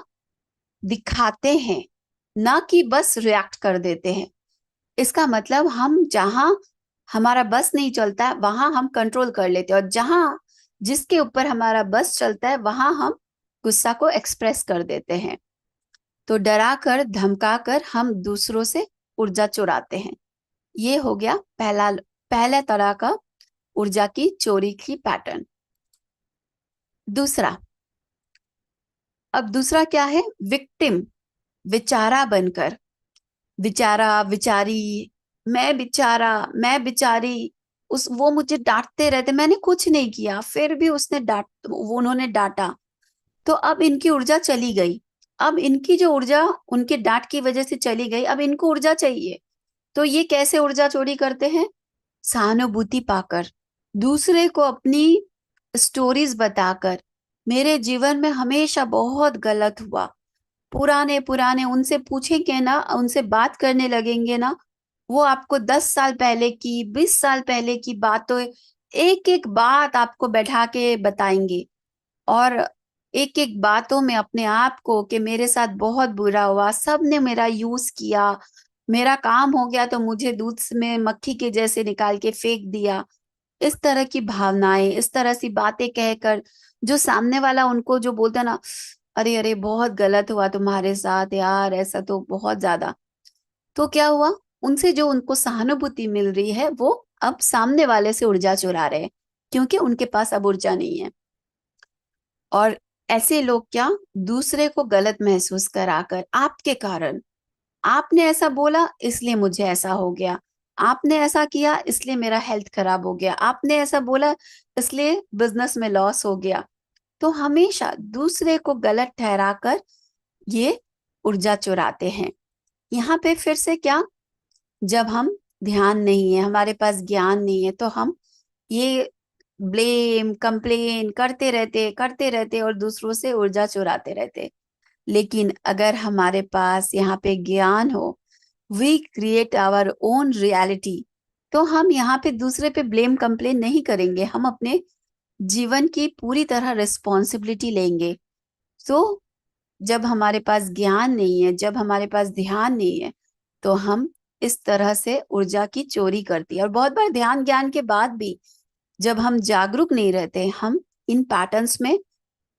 दिखाते हैं, ना कि बस रिएक्ट कर देते हैं। इसका मतलब हम जहां हमारा बस नहीं चलता है वहां हम कंट्रोल कर लेते हैं, और जहां जिसके ऊपर हमारा बस चलता है वहां हम गुस्सा को एक्सप्रेस कर देते हैं। तो डरा कर धमका कर हम दूसरों से ऊर्जा चुराते हैं। ये हो गया पहला तरह का ऊर्जा की चोरी की पैटर्न। दूसरा, अब दूसरा क्या है? विक्टिम, विचारा बनकर, विचारा विचारी, मैं बेचारा, मैं बेचारी, उस वो मुझे डांटते रहते, मैंने कुछ नहीं किया फिर भी उसने वो उन्होंने डांटा। तो अब इनकी ऊर्जा चली गई। अब इनकी जो ऊर्जा उनके डांट की वजह से चली गई, अब इनको ऊर्जा चाहिए। तो ये कैसे ऊर्जा चोरी करते हैं? सहानुभूति पाकर, दूसरे को अपनी स्टोरीज बताकर, मेरे जीवन में हमेशा बहुत गलत हुआ, पुराने पुराने उनसे पूछेंगे ना, उनसे बात करने लगेंगे ना, वो आपको 10 साल पहले की 20 साल पहले की बातों, एक एक बात आपको बैठा के बताएंगे, और एक एक बातों में अपने आप को कि मेरे साथ बहुत बुरा हुआ, सबने मेरा यूज किया, मेरा काम हो गया तो मुझे दूध में मक्खी के जैसे निकाल के फेंक दिया। इस तरह की भावनाएं, इस तरह सी बातें कहकर, जो सामने वाला उनको जो बोलता है ना, अरे अरे बहुत गलत हुआ तुम्हारे साथ यार, ऐसा तो बहुत ज्यादा। तो क्या हुआ? उनसे जो उनको सहानुभूति मिल रही है वो अब सामने वाले से ऊर्जा चुरा रहे हैं, क्योंकि उनके पास अब ऊर्जा नहीं है। और ऐसे लोग क्या, दूसरे को गलत महसूस कराकर, आपके कारण, आपने ऐसा बोला इसलिए मुझे ऐसा हो गया, आपने ऐसा किया इसलिए मेरा हेल्थ खराब हो गया, आपने ऐसा बोला इसलिए बिजनेस में लॉस हो गया। तो हमेशा दूसरे को गलत ठहराकर ये ऊर्जा चुराते हैं। यहाँ पे फिर से क्या, जब हम ध्यान नहीं है, हमारे पास ज्ञान नहीं है, तो हम ये ब्लेम कंप्लेन करते रहते और दूसरों से ऊर्जा चुराते रहते। लेकिन अगर हमारे पास यहाँ पे ज्ञान हो, we create our own reality, तो हम यहाँ पे दूसरे पे ब्लेम कंप्लेन नहीं करेंगे, हम अपने जीवन की पूरी तरह रिस्पॉन्सिबिलिटी लेंगे। तो जब हमारे पास ज्ञान नहीं है, जब हमारे पास ध्यान नहीं है, तो हम इस तरह से ऊर्जा की चोरी करती है। और बहुत बार ध्यान ज्ञान के बाद भी जब हम जागरूक नहीं रहते, हम इन पैटर्न्स में,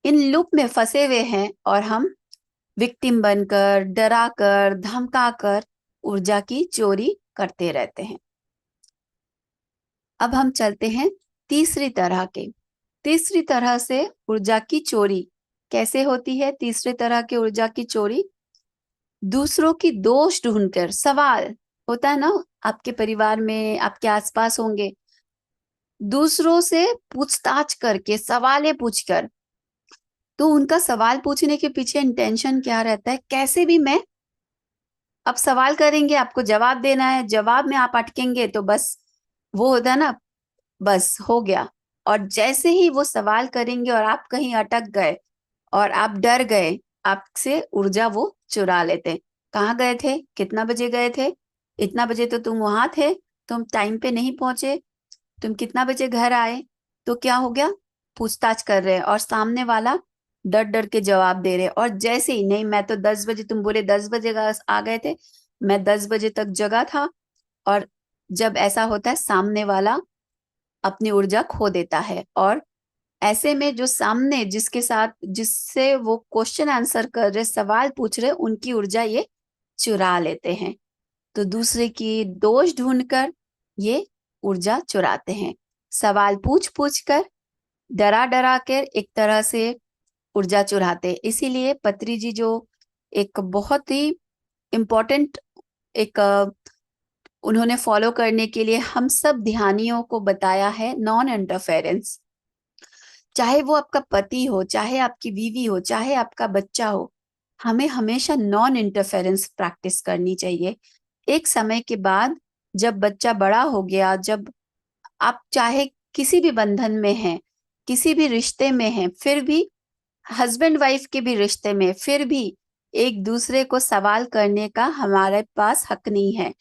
इन लूप में फंसे हुए हैं, और हम विक्टिम बनकर, डरा कर, धमका कर ऊर्जा की चोरी करते रहते हैं। अब हम चलते हैं तीसरी तरह के। तीसरी तरह से ऊर्जा की चोरी कैसे होती है? तीसरी तरह की ऊर्जा की चोरी, दूसरों की दोष ढूंढकर, सवाल होता है ना, आपके परिवार में, आपके आसपास होंगे, दूसरों से पूछताछ करके, सवालें पूछकर। तो उनका सवाल पूछने के पीछे इंटेंशन क्या रहता है? कैसे भी मैं, अब सवाल करेंगे, आपको जवाब देना है, जवाब में आप अटकेंगे तो बस, वो होता है ना, बस हो गया। और जैसे ही वो सवाल करेंगे और आप कहीं अटक गए और आप डर गए, आपसे ऊर्जा वो चुरा लेते हैं। कहाँ गए थे? कितना बजे गए थे? इतना बजे तो तुम वहां थे, तुम टाइम पे नहीं पहुंचे, तुम कितना बजे घर आए? तो क्या हो गया? पूछताछ कर रहे हैं, और सामने वाला डर डर के जवाब दे रहे हैं। और जैसे ही, नहीं मैं तो 10 बजे, तुम बोले 10 बजे आ गए थे, मैं 10 बजे तक जगा था। और जब ऐसा होता है, सामने वाला अपनी ऊर्जा खो देता है, और ऐसे में जो सामने, जिसके साथ, जिससे वो क्वेश्चन आंसर कर रहे, सवाल पूछ रहे, उनकी ऊर्जा ये चुरा लेते हैं। तो दूसरे की दोष ढूंढकर ये ऊर्जा चुराते हैं, सवाल पूछ पूछ कर, डरा डरा कर एक तरह से ऊर्जा चुराते हैं। इसीलिए पत्री जी जो एक बहुत ही इम्पोर्टेंट, एक उन्होंने फॉलो करने के लिए हम सब ध्यानियों को बताया है, नॉन इंटरफेरेंस। चाहे वो आपका पति हो, चाहे आपकी बीवी हो, चाहे आपका बच्चा हो, हमें हमेशा नॉन इंटरफेरेंस प्रैक्टिस करनी चाहिए। एक समय के बाद, जब बच्चा बड़ा हो गया, जब आप चाहे किसी भी बंधन में हैं, किसी भी रिश्ते में हैं, फिर भी हस्बैंड वाइफ के भी रिश्ते में, फिर भी एक दूसरे को सवाल करने का हमारे पास हक नहीं है।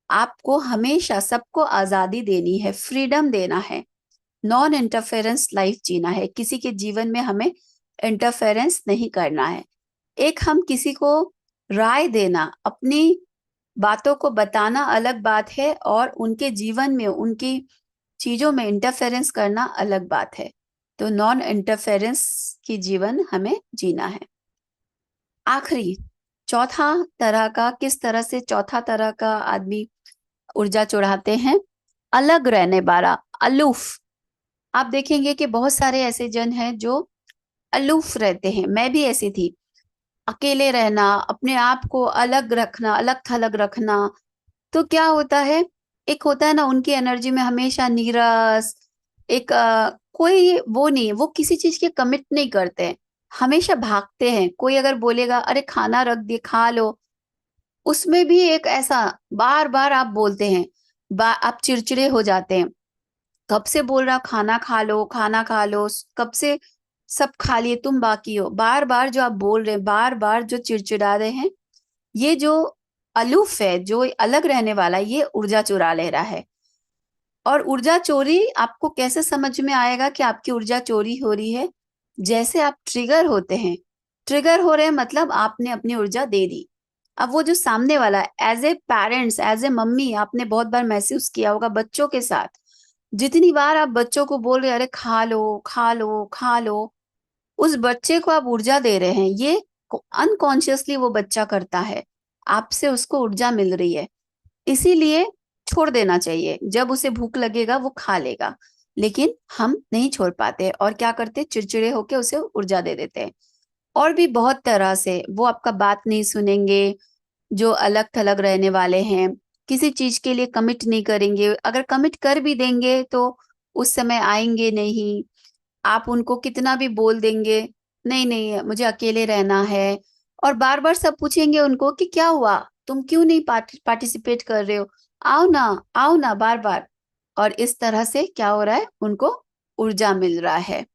आपको हमेशा सबको आजादी देनी है, फ्रीडम देना है, नॉन इंटरफेरेंस लाइफ जीना है। किसी के जीवन में हमें इंटरफेरेंस नहीं करना है। एक हम किसी को राय देना, अपनी बातों को बताना अलग बात है, और उनके जीवन में उनकी चीजों में इंटरफेरेंस करना अलग बात है। तो नॉन इंटरफेरेंस की जीवन हमें जीना है। आखिरी चौथा तरह का, किस तरह से चौथा तरह का आदमी ऊर्जा चढ़ाते हैं? अलग रहने वाला, अलूफ। आप देखेंगे कि बहुत सारे ऐसे जन हैं जो अलूफ रहते हैं। मैं भी ऐसी थी। अकेले रहना, अपने आप को अलग रखना, अलग थलग रखना। तो क्या होता है, एक होता है ना, उनकी एनर्जी में हमेशा नीरस, एक कोई वो नहीं, वो किसी चीज के कमिट नहीं करते हैं, हमेशा भागते हैं। कोई अगर बोलेगा अरे खाना रख दिए खा लो, उसमें भी एक ऐसा बार बार आप बोलते हैं, आप चिड़चिड़े हो जाते हैं। कब से बोल रहा खाना खा लो, खाना खा लो, कब से सब खा लिए, तुम बाकी हो। बार बार जो आप बोल रहे हैं, बार बार जो चिड़चिड़ा रहे हैं, ये जो अलूफ है, जो अलग रहने वाला, ये ऊर्जा चुरा ले रहा है। और ऊर्जा चोरी आपको कैसे समझ में आएगा कि आपकी ऊर्जा चोरी हो रही है? जैसे आप ट्रिगर होते हैं, ट्रिगर हो रहे हैं मतलब आपने अपनी ऊर्जा दे दी। अब वो जो सामने वाला, as a parents, as a mummy, आपने बहुत बार महसूस किया होगा बच्चों के साथ, जितनी बार आप बच्चों को बोल रहे अरे खा लो खा लो खा लो, उस बच्चे को आप ऊर्जा दे रहे हैं। ये अनकॉन्शियसली वो बच्चा करता है, आपसे उसको ऊर्जा मिल रही है। इसीलिए छोड़ देना चाहिए, जब उसे भूख लगेगा वो खा लेगा। लेकिन हम नहीं छोड़ पाते, और क्या करते, चिड़चिड़े होके उसे ऊर्जा दे देते हैं। और भी बहुत तरह से वो आपका बात नहीं सुनेंगे, जो अलग थलग रहने वाले हैं, किसी चीज के लिए कमिट नहीं करेंगे। अगर कमिट कर भी देंगे तो उस समय आएंगे नहीं। आप उनको कितना भी बोल देंगे, नहीं नहीं मुझे अकेले रहना है, और बार बार सब पूछेंगे उनको कि क्या हुआ, तुम क्यों नहीं पार्टिसिपेट कर रहे हो, आओ ना, आओ ना, बार बार। और इस तरह से क्या हो रहा है, उनको ऊर्जा मिल रहा है।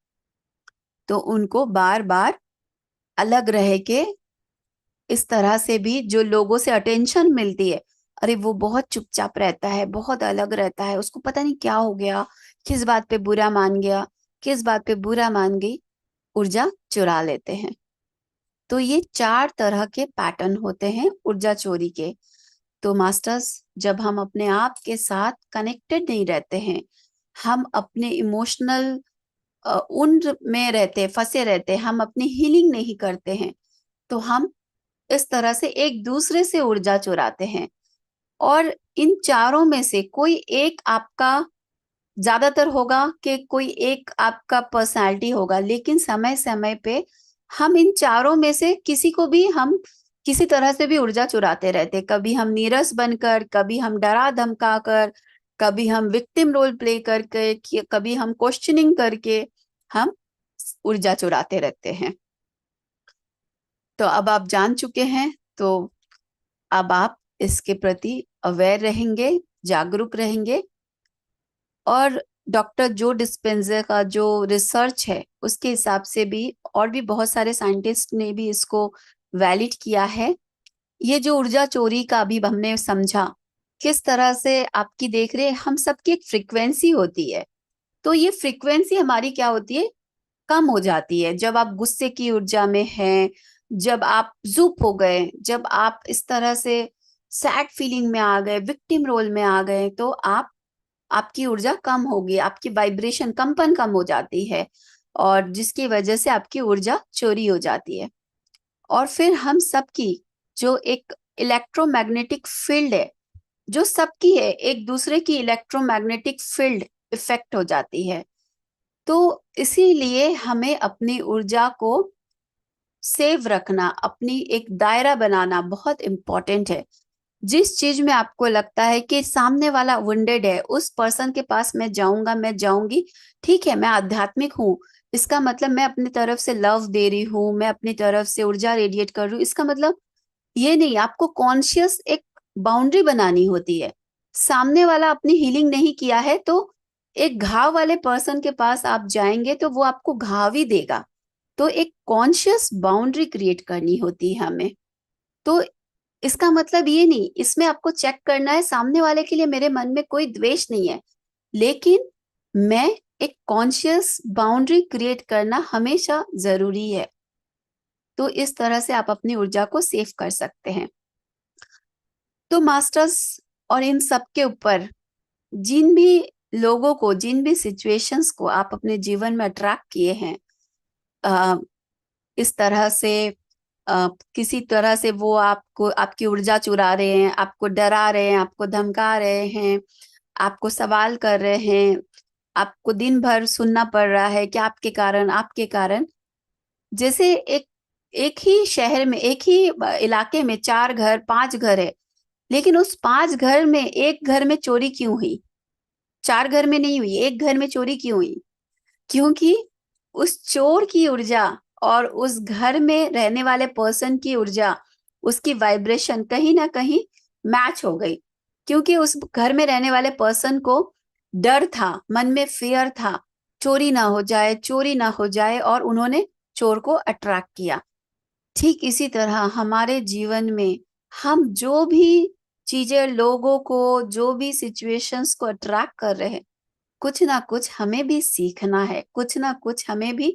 तो उनको बार बार अलग रह के, इस तरह से भी जो लोगों से अटेंशन मिलती है, अरे वो बहुत चुपचाप रहता है, बहुत अलग रहता है, उसको पता नहीं क्या हो गया, किस बात पे बुरा मान गया, किस बात पे बुरा मान गई, ऊर्जा चुरा लेते हैं। तो ये चार तरह के पैटर्न होते हैं ऊर्जा चोरी के। तो मास्टर्स, जब हम अपने आप के साथ कनेक्टेड नहीं रहते हैं, हम अपने इमोशनल उन में रहते, फंसे रहते, हम अपनी हीलिंग नहीं करते हैं, तो हम इस तरह से एक दूसरे से ऊर्जा चुराते हैं। और इन चारों में से कोई एक आपका ज्यादातर होगा, कि कोई एक आपका पर्सनालिटी होगा, लेकिन समय समय पे हम इन चारों में से किसी को भी हम किसी तरह से भी ऊर्जा चुराते रहते। कभी हम नीरस बनकर, कभी हम डरा धमका कर, कभी हम विक्टिम रोल प्ले करके, कभी हम क्वेश्चनिंग करके, हम ऊर्जा चुराते रहते हैं। तो अब आप जान चुके हैं, तो अब आप इसके प्रति अवेयर रहेंगे, जागरूक रहेंगे। और डॉक्टर जो डिस्पेंजा का जो रिसर्च है, उसके हिसाब से भी, और भी बहुत सारे साइंटिस्ट ने भी इसको वैलिड किया है। ये जो ऊर्जा चोरी का अभी हमने समझा, किस तरह से आपकी देख रहे, हम सबकी एक फ्रीक्वेंसी होती है। तो ये फ्रीक्वेंसी हमारी क्या होती है, कम हो जाती है जब आप गुस्से की ऊर्जा में हैं, जब आप चुप हो गए, जब आप इस तरह से सैड फीलिंग में आ गए, विक्टिम रोल में आ गए, तो आप, आपकी ऊर्जा कम होगी, आपकी वाइब्रेशन, कंपन कम हो जाती है, और जिसकी वजह से आपकी ऊर्जा चोरी हो जाती है। और फिर हम सबकी जो एक इलेक्ट्रोमैग्नेटिक फील्ड है, जो सबकी है, एक दूसरे की इलेक्ट्रोमैग्नेटिक फील्ड इफेक्ट हो जाती है। तो इसीलिए हमें अपनी ऊर्जा को सेव रखना, अपनी एक दायरा बनाना बहुत इम्पोर्टेंट है। जिस चीज में आपको लगता है कि सामने वाला वुंडेड है, उस पर्सन के पास मैं जाऊंगा, मैं जाऊंगी, ठीक है, मैं आध्यात्मिक हूँ, इसका मतलब मैं अपनी तरफ से लव दे रही हूँ, मैं अपनी तरफ से ऊर्जा रेडिएट कर रही हूँ, इसका मतलब ये नहीं। आपको कॉन्शियस एक बाउंड्री बनानी होती है। सामने वाला अपनी हीलिंग नहीं किया है, तो एक घाव वाले पर्सन के पास आप जाएंगे तो वो आपको घाव ही देगा। तो एक कॉन्शियस बाउंड्री क्रिएट करनी होती है हमें। तो इसका मतलब ये नहीं, इसमें आपको चेक करना है सामने वाले के लिए मेरे मन में कोई द्वेष नहीं है, लेकिन मैं एक कॉन्शियस बाउंड्री क्रिएट करना हमेशा जरूरी है। तो इस तरह से आप अपनी ऊर्जा को सेव कर सकते हैं। तो मास्टर्स और इन सब के ऊपर जिन भी लोगों को, जिन भी सिचुएशंस को आप अपने जीवन में अट्रैक्ट किए हैं, इस तरह से किसी तरह से वो आपको, आपकी ऊर्जा चुरा रहे हैं, आपको डरा रहे हैं, आपको धमका रहे हैं, आपको सवाल कर रहे हैं, आपको दिन भर सुनना पड़ रहा है कि आपके कारण, आपके कारण। जैसे एक एक ही शहर में, एक ही इलाके में 4 घर 5 घर है, लेकिन उस 5 घर में एक घर में चोरी क्यों हुई? 4 घर में नहीं हुई, एक घर में चोरी क्यों हुई? क्योंकि उस चोर की ऊर्जा और उस घर में रहने वाले पर्सन की ऊर्जा, उसकी वाइब्रेशन कहीं ना कहीं मैच हो गई। क्योंकि उस घर में रहने वाले पर्सन को डर था, मन में फियर था, चोरी ना हो जाए, चोरी ना हो जाए, और उन्होंने चोर को अट्रैक्ट किया। ठीक इसी तरह हमारे जीवन में हम जो भी चीजें, लोगों को, जो भी सिचुएशंस को अट्रैक्ट कर रहे हैं, कुछ ना कुछ हमें भी सीखना है, कुछ ना कुछ हमें भी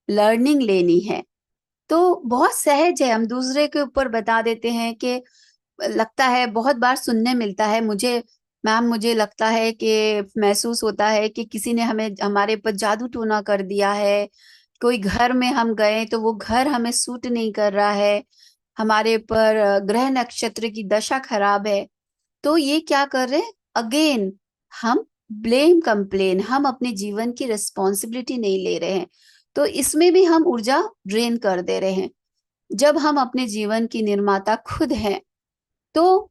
लर्निंग लेनी है। तो बहुत सहज है, हम दूसरे के ऊपर बता देते हैं कि लगता है, बहुत बार सुनने मिलता है मुझे, मैम मुझे लगता है कि महसूस होता है कि किसी ने हमें, हमारे ऊपर जादू टोना कर दिया है। कोई घर में हम गए तो वो घर हमें सूट नहीं कर रहा है, हमारे ऊपर ग्रह नक्षत्र की दशा खराब है। तो ये क्या कर रहे हैं? अगेन हम ब्लेम कंप्लेन, हम अपने जीवन की रिस्पॉन्सिबिलिटी नहीं ले रहे हैं। तो इसमें भी हम ऊर्जा ड्रेन कर दे रहे हैं। जब हम अपने जीवन की निर्माता खुद हैं, तो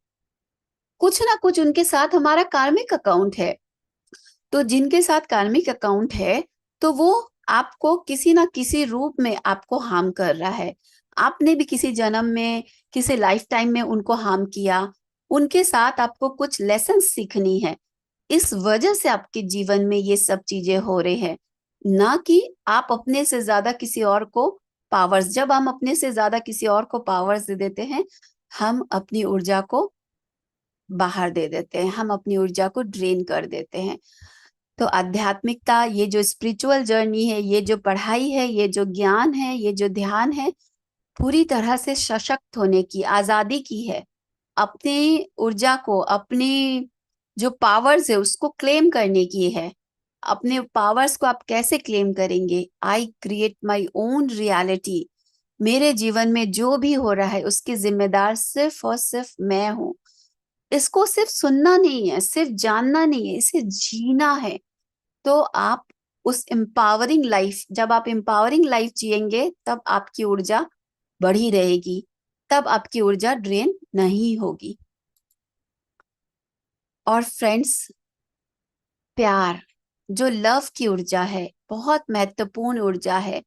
कुछ ना कुछ उनके साथ हमारा कार्मिक अकाउंट है। तो जिनके साथ कार्मिक अकाउंट है, तो वो आपको किसी ना किसी रूप में आपको हार्म कर रहा है। आपने भी किसी जन्म में, किसी लाइफ टाइम में उनको हार्म किया। उनके साथ आपको कुछ लेसन सीखनी है। इस वजह से आपके जीवन में ये सब चीजें हो रही है, ना कि आप अपने से ज्यादा किसी और को पावर्स। जब हम अपने से ज्यादा किसी और को पावर्स दे देते हैं, हम अपनी ऊर्जा को बाहर दे देते हैं, हम अपनी ऊर्जा को ड्रेन कर देते हैं। तो आध्यात्मिकता, ये जो स्पिरिचुअल जर्नी है, ये जो पढ़ाई है, ये जो ज्ञान है, ये जो ध्यान है, पूरी तरह से सशक्त होने की, आजादी की है। अपनी ऊर्जा को, अपनी जो पावर्स है उसको क्लेम करने की है। अपने पावर्स को आप कैसे क्लेम करेंगे? I create my own reality. मेरे जीवन में जो भी हो रहा है उसकी जिम्मेदार सिर्फ और सिर्फ मैं हूं। इसको सिर्फ सुनना नहीं है, सिर्फ जानना नहीं है, इसे जीना है। तो आप उस एम्पावरिंग लाइफ, जब आप एम्पावरिंग लाइफ जिएंगे, तब आपकी ऊर्जा बढ़ी रहेगी, तब आपकी ऊर्जा ड्रेन नहीं होगी। और फ्रेंड्स, प्यार, जो लव की ऊर्जा है, बहुत महत्वपूर्ण ऊर्जा है।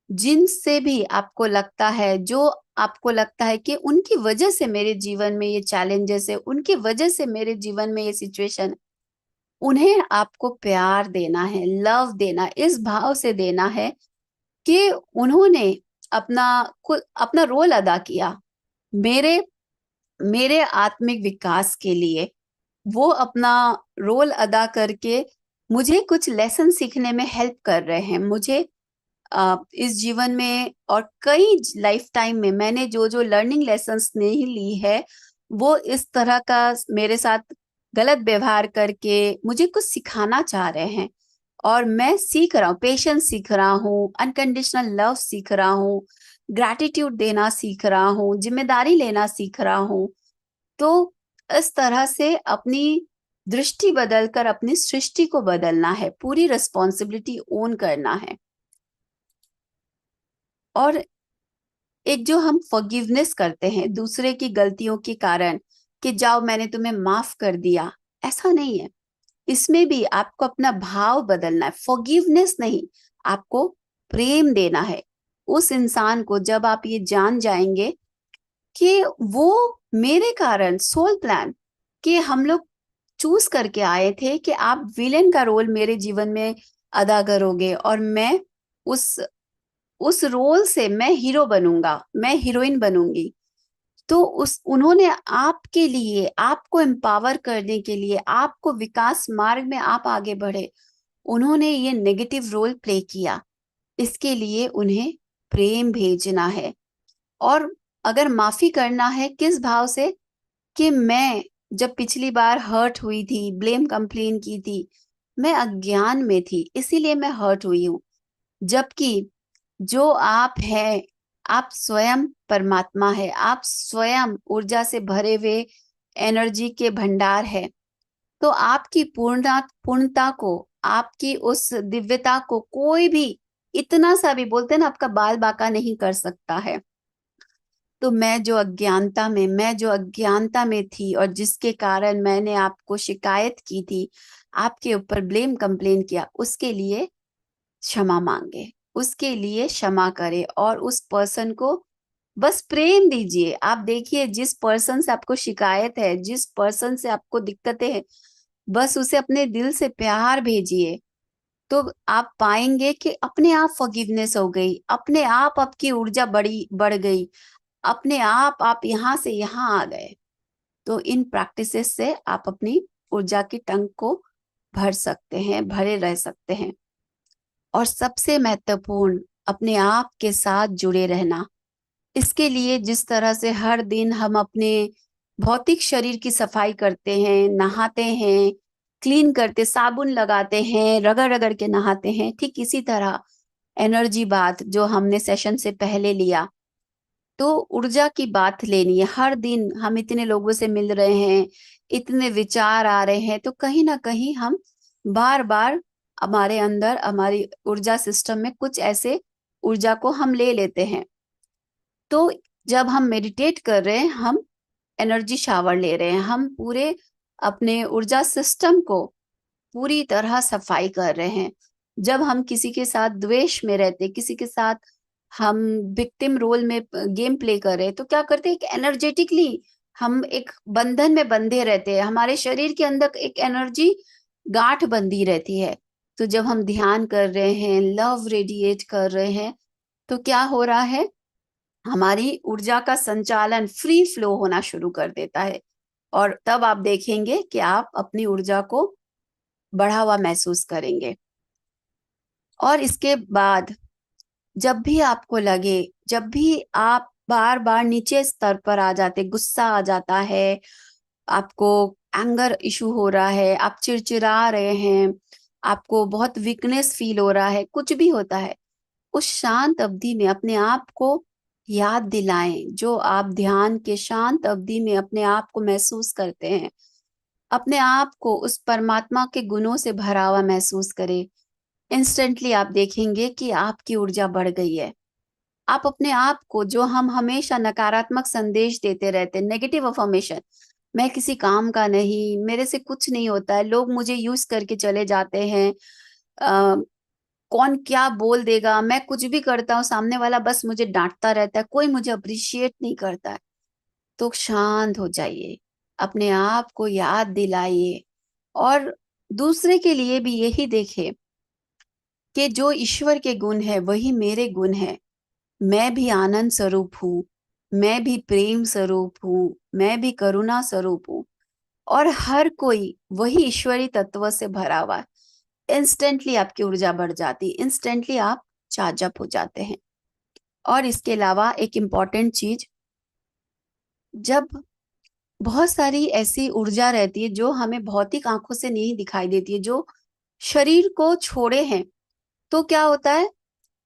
जिनसे भी आपको लगता है, जो आपको लगता है कि उनकी वजह से मेरे जीवन में ये चैलेंजेस है, उनकी वजह से मेरे जीवन में ये सिचुएशन, उन्हें आपको प्यार देना है, लव देना, इस भाव से देना है कि उन्होंने अपना अपना रोल अदा किया मेरे मेरे आत्मिक विकास के लिए। वो अपना रोल अदा करके मुझे कुछ लेसन सीखने में हेल्प कर रहे हैं। मुझे इस जीवन में और कई लाइफ टाइम में मैंने जो जो लर्निंग लेसन्स नहीं ली है, वो इस तरह का मेरे साथ गलत व्यवहार करके मुझे कुछ सिखाना चाह रहे हैं। और मैं सीख रहा हूँ, पेशेंस सीख रहा हूँ, अनकंडीशनल लव सीख रहा हूँ, ग्रैटिट्यूड देना सीख रहा हूँ, जिम्मेदारी लेना सीख रहा हूँ। तो इस तरह से अपनी दृष्टि बदलकर अपनी सृष्टि को बदलना है, पूरी रिस्पॉन्सिबिलिटी ओन करना है। और एक जो हम फॉरगिवनेस करते हैं दूसरे की गलतियों के कारण, कि जाओ मैंने तुम्हें माफ कर दिया, ऐसा नहीं है। इसमें भी आपको अपना भाव बदलना है। फॉरगिवनेस नहीं, आपको प्रेम देना है उस इंसान को। जब आप ये जान जाएंगे कि वो मेरे कारण, सोल प्लान कि हम लोग चूज करके आए थे कि आप विलेन का रोल मेरे जीवन में अदा करोगे, और मैं उस उस रोल से मैं हीरो बनूंगा, मैं हीरोइन बनूंगी। तो उन्होंने आपके लिए, आपको एम्पावर करने के लिए, आपको विकास मार्ग में आप आगे बढ़े, उन्होंने ये नेगेटिव रोल प्ले किया। इसके लिए उन्हें प्रेम भेजना है। और अगर माफी करना है किस भाव से, कि मैं जब पिछली बार हर्ट हुई थी, ब्लेम कंप्लेन की थी, मैं अज्ञान में थी, इसीलिए मैं हर्ट हुई हूँ। जबकि जो आप हैं, आप स्वयं परमात्मा है, आप स्वयं ऊर्जा से भरे हुए एनर्जी के भंडार है। तो आपकी पूर्णता को, आपकी उस दिव्यता को कोई भी इतना सा भी, बोलते हैं ना, आपका बाल बांका नहीं कर सकता है। तो मैं जो अज्ञानता में थी और जिसके कारण मैंने आपको शिकायत की थी, आपके ऊपर ब्लेम कंप्लेन किया, उसके लिए क्षमा मांगे, उसके लिए क्षमा करें और उस पर्सन को बस प्रेम दीजिए। आप देखिए, जिस पर्सन से आपको शिकायत है, जिस पर्सन से आपको दिक्कतें हैं, बस उसे अपने दिल से प्यार भेजिए। तो आप पाएंगे कि अपने आप फॉरगिवनेस हो गई, अपने आप आपकी ऊर्जा बढ़ गई, अपने आप यहाँ से यहाँ आ गए। तो इन प्रैक्टिसेस से आप अपनी ऊर्जा की टंक को भर सकते हैं, भरे रह सकते हैं। और सबसे महत्वपूर्ण, अपने आप के साथ जुड़े रहना। इसके लिए जिस तरह से हर दिन हम अपने भौतिक शरीर की सफाई करते हैं, नहाते हैं, क्लीन करते, साबुन लगाते हैं, रगड़ रगड़ के नहाते हैं, ठीक इसी तरह एनर्जी बात जो हमने सेशन से पहले लिया, तो ऊर्जा की बात लेनी है। हर दिन हम इतने लोगों से मिल रहे हैं, इतने विचार आ रहे हैं, तो कहीं ना कहीं हम बार बार हमारे अंदर, हमारी ऊर्जा सिस्टम में कुछ ऐसे ऊर्जा को हम ले लेते हैं। तो जब हम मेडिटेट कर रहे हैं, हम एनर्जी शावर ले रहे हैं, हम पूरे अपने ऊर्जा सिस्टम को पूरी तरह सफाई कर रहे हैं। जब हम किसी के साथ द्वेष में रहते, किसी के साथ हम विक्टिम रोल में गेम प्ले कर रहे हैं, तो क्या करते हैं, एक एनर्जेटिकली हम एक बंधन में बंधे रहते हैं, हमारे शरीर के अंदर एक एनर्जी गांठ बंधी रहती है। तो जब हम ध्यान कर रहे हैं, लव रेडिएट कर रहे हैं, तो क्या हो रहा है, हमारी ऊर्जा का संचालन फ्री फ्लो होना शुरू कर देता है। और तब आप देखेंगे कि आप अपनी ऊर्जा को बढ़ा हुआ महसूस करेंगे। और इसके बाद जब भी आपको लगे, जब भी आप बार बार नीचे स्तर पर आ जाते, गुस्सा आ जाता है, आपको एंगर इशू हो रहा है, आप चिड़चिड़ा रहे हैं, आपको बहुत वीकनेस फील हो रहा है, कुछ भी होता है, उस शांत अवधि में अपने आप को याद दिलाएं, जो आप ध्यान के शांत अवधि में अपने आप को महसूस करते हैं। अपने आप को उस परमात्मा के गुणों से भरा हुआ महसूस करें। इंस्टेंटली आप देखेंगे कि आपकी ऊर्जा बढ़ गई है। आप अपने आप को, जो हम हमेशा नकारात्मक संदेश देते रहते हैं, नेगेटिव अफर्मेशन, मैं किसी काम का नहीं, मेरे से कुछ नहीं होता है, लोग मुझे यूज करके चले जाते हैं, कौन क्या बोल देगा, मैं कुछ भी करता हूँ सामने वाला बस मुझे डांटता रहता है, कोई मुझे अप्रिशिएट नहीं करता है। तो शांत हो जाइए, अपने आप को याद दिलाइए और दूसरे के लिए भी यही देखे कि जो ईश्वर के गुण है वही मेरे गुण है। मैं भी आनंद स्वरूप हूँ, मैं भी प्रेम स्वरूप हूँ, मैं भी करुणा स्वरूप हूँ, और हर कोई वही ईश्वरी तत्व से भरा हुआ है। इंस्टेंटली आपकी ऊर्जा बढ़ जाती, इंस्टेंटली आप चार्ज अप हो जाते हैं। और इसके अलावा एक इम्पॉर्टेंट चीज, जब बहुत सारी ऐसी ऊर्जा रहती है जो हमें भौतिक आंखों से नहीं दिखाई देती है, जो शरीर को छोड़े हैं, तो क्या होता है,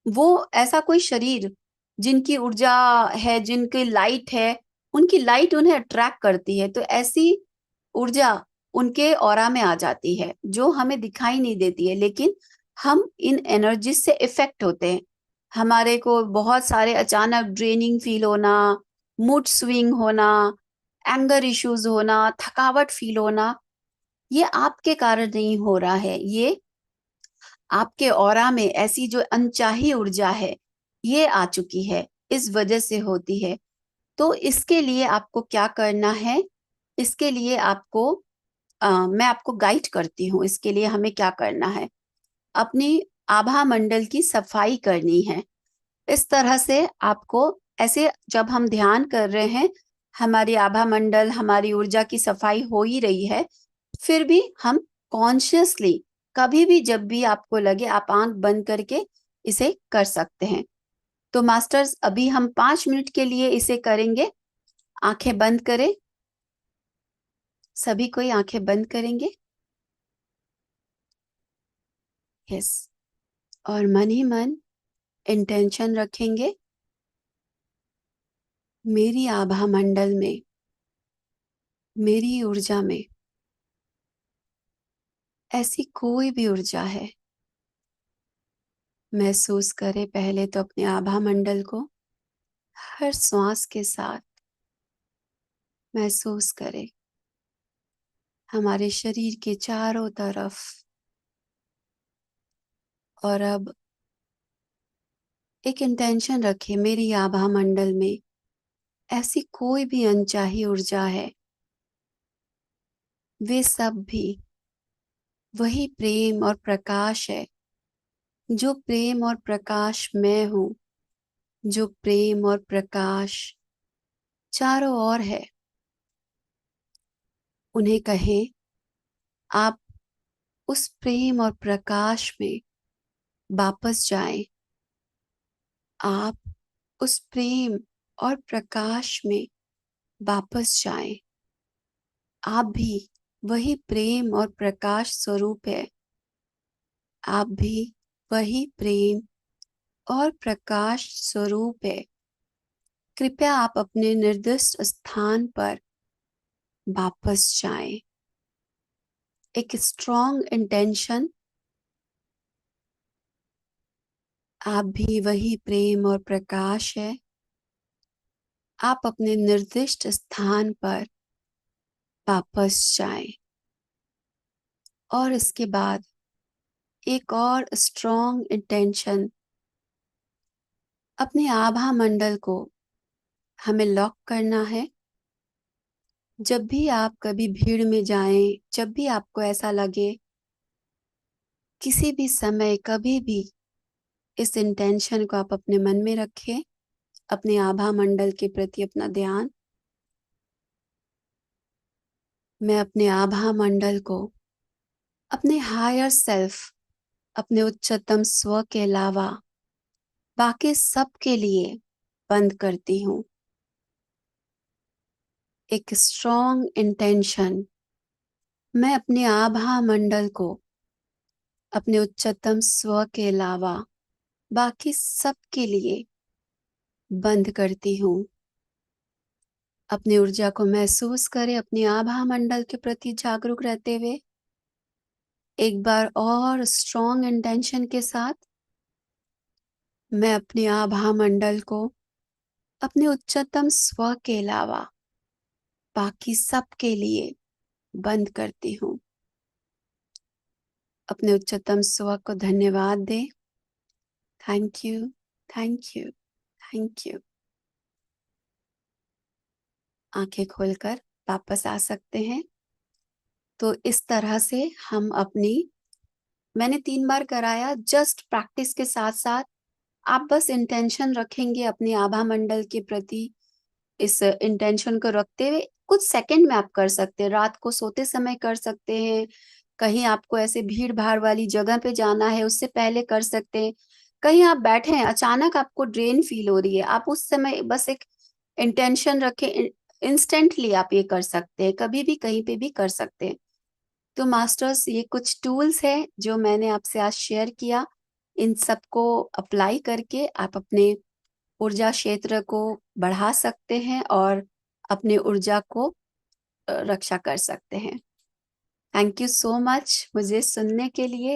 वो ऐसा कोई शरीर जिनकी ऊर्जा है, जिनकी लाइट है, उनकी लाइट उन्हें अट्रैक्ट करती है, तो ऐसी ऊर्जा उनके ऑरा में आ जाती है जो हमें दिखाई नहीं देती है, लेकिन हम इन एनर्जी से इफेक्ट होते हैं। हमारे को बहुत सारे अचानक ड्रेनिंग फील होना, मूड स्विंग होना, एंगर इश्यूज होना, थकावट फील होना, ये आपके कारण नहीं हो रहा है, ये आपके ऑरा में ऐसी जो अनचाही ऊर्जा है ये आ चुकी है, इस वजह से होती है। तो इसके लिए आपको क्या करना है, इसके लिए आपको मैं आपको गाइड करती हूँ, इसके लिए हमें क्या करना है, अपनी आभा मंडल की सफाई करनी है। इस तरह से आपको ऐसे जब हम ध्यान कर रहे हैं, हमारी आभा मंडल, हमारी ऊर्जा की सफाई हो ही रही है, फिर भी हम कॉन्शियसली कभी भी जब भी आपको लगे आप आंख बंद करके इसे कर सकते हैं। तो मास्टर्स अभी हम 5 मिनट के लिए इसे करेंगे। आंखें बंद करें, सभी कोई आंखें बंद करेंगे। यस, और मन ही मन इंटेंशन रखेंगे, मेरी आभा मंडल में, मेरी ऊर्जा में ऐसी कोई भी ऊर्जा है। महसूस करें पहले तो अपने आभा मंडल को, हर श्वास के साथ महसूस करें हमारे शरीर के चारों तरफ। और अब एक इंटेंशन रखें, मेरी आभा मंडल में ऐसी कोई भी अनचाही ऊर्जा है, वे सब भी वही प्रेम और प्रकाश है, जो प्रेम और प्रकाश मैं हूं, जो प्रेम और प्रकाश चारों ओर है। उन्हें कहें, आप उस प्रेम और प्रकाश में वापस जाएं। आप उस प्रेम और प्रकाश में वापस जाएं। आप भी वही प्रेम और प्रकाश स्वरूप है। आप भी वही प्रेम और प्रकाश स्वरूप है। कृपया आप अपने निर्दिष्ट स्थान पर वापस जाएं। एक स्ट्रॉन्ग इंटेंशन, आप भी वही प्रेम और प्रकाश है। आप अपने निर्दिष्ट स्थान पर वापस जाएं। और इसके बाद एक और स्ट्रॉन्ग इंटेंशन, अपने आभा मंडल को हमें लॉक करना है। जब भी आप कभी भीड़ में जाएं, जब भी आपको ऐसा लगे, किसी भी समय कभी भी इस इंटेंशन को आप अपने मन में रखें, अपने आभा मंडल के प्रति अपना ध्यान। मैं अपने आभा मंडल को अपने हायर सेल्फ, अपने उच्चतम स्व के अलावा बाकी सब के लिए बंद करती हूँ। एक स्ट्रॉन्ग इंटेंशन, मैं अपने आभा मंडल को अपने उच्चतम स्व के अलावा बाकी सब के लिए बंद करती हूँ। अपनी ऊर्जा को महसूस करें, अपने आभा मंडल के प्रति जागरूक रहते हुए एक बार और स्ट्रॉन्ग इंटेंशन के साथ, मैं अपने आभा मंडल को अपने उच्चतम स्व के अलावा बाकी सब के लिए बंद करती हूँ। अपने उच्चतम स्व को धन्यवाद दें। Thank you, thank you, thank you. आंखें खोलकर वापस आ सकते हैं। तो इस तरह से हम अपनी, मैंने 3 बार कराया, जस्ट प्रैक्टिस के साथ साथ आप बस इंटेंशन रखेंगे अपने आभा मंडल के प्रति। इस इंटेंशन को रखते हुए कुछ सेकंड में आप कर सकते हैं, रात को सोते समय कर सकते हैं, कहीं आपको ऐसे भीड़ भाड़ वाली जगह पे जाना है उससे पहले कर सकते हैं, कहीं आप बैठे हैं अचानक आपको ड्रेन फील हो रही है, आप उस समय बस एक इंटेंशन रखें। इंस्टेंटली आप ये कर सकते हैं, कभी भी कहीं पे भी कर सकते हैं। तो मास्टर्स, ये कुछ टूल्स हैं जो मैंने आपसे आज शेयर किया। इन सबको अप्लाई करके आप अपने ऊर्जा क्षेत्र को बढ़ा सकते हैं और अपने ऊर्जा को रक्षा कर सकते हैं। थैंक यू सो मच मुझे सुनने के लिए।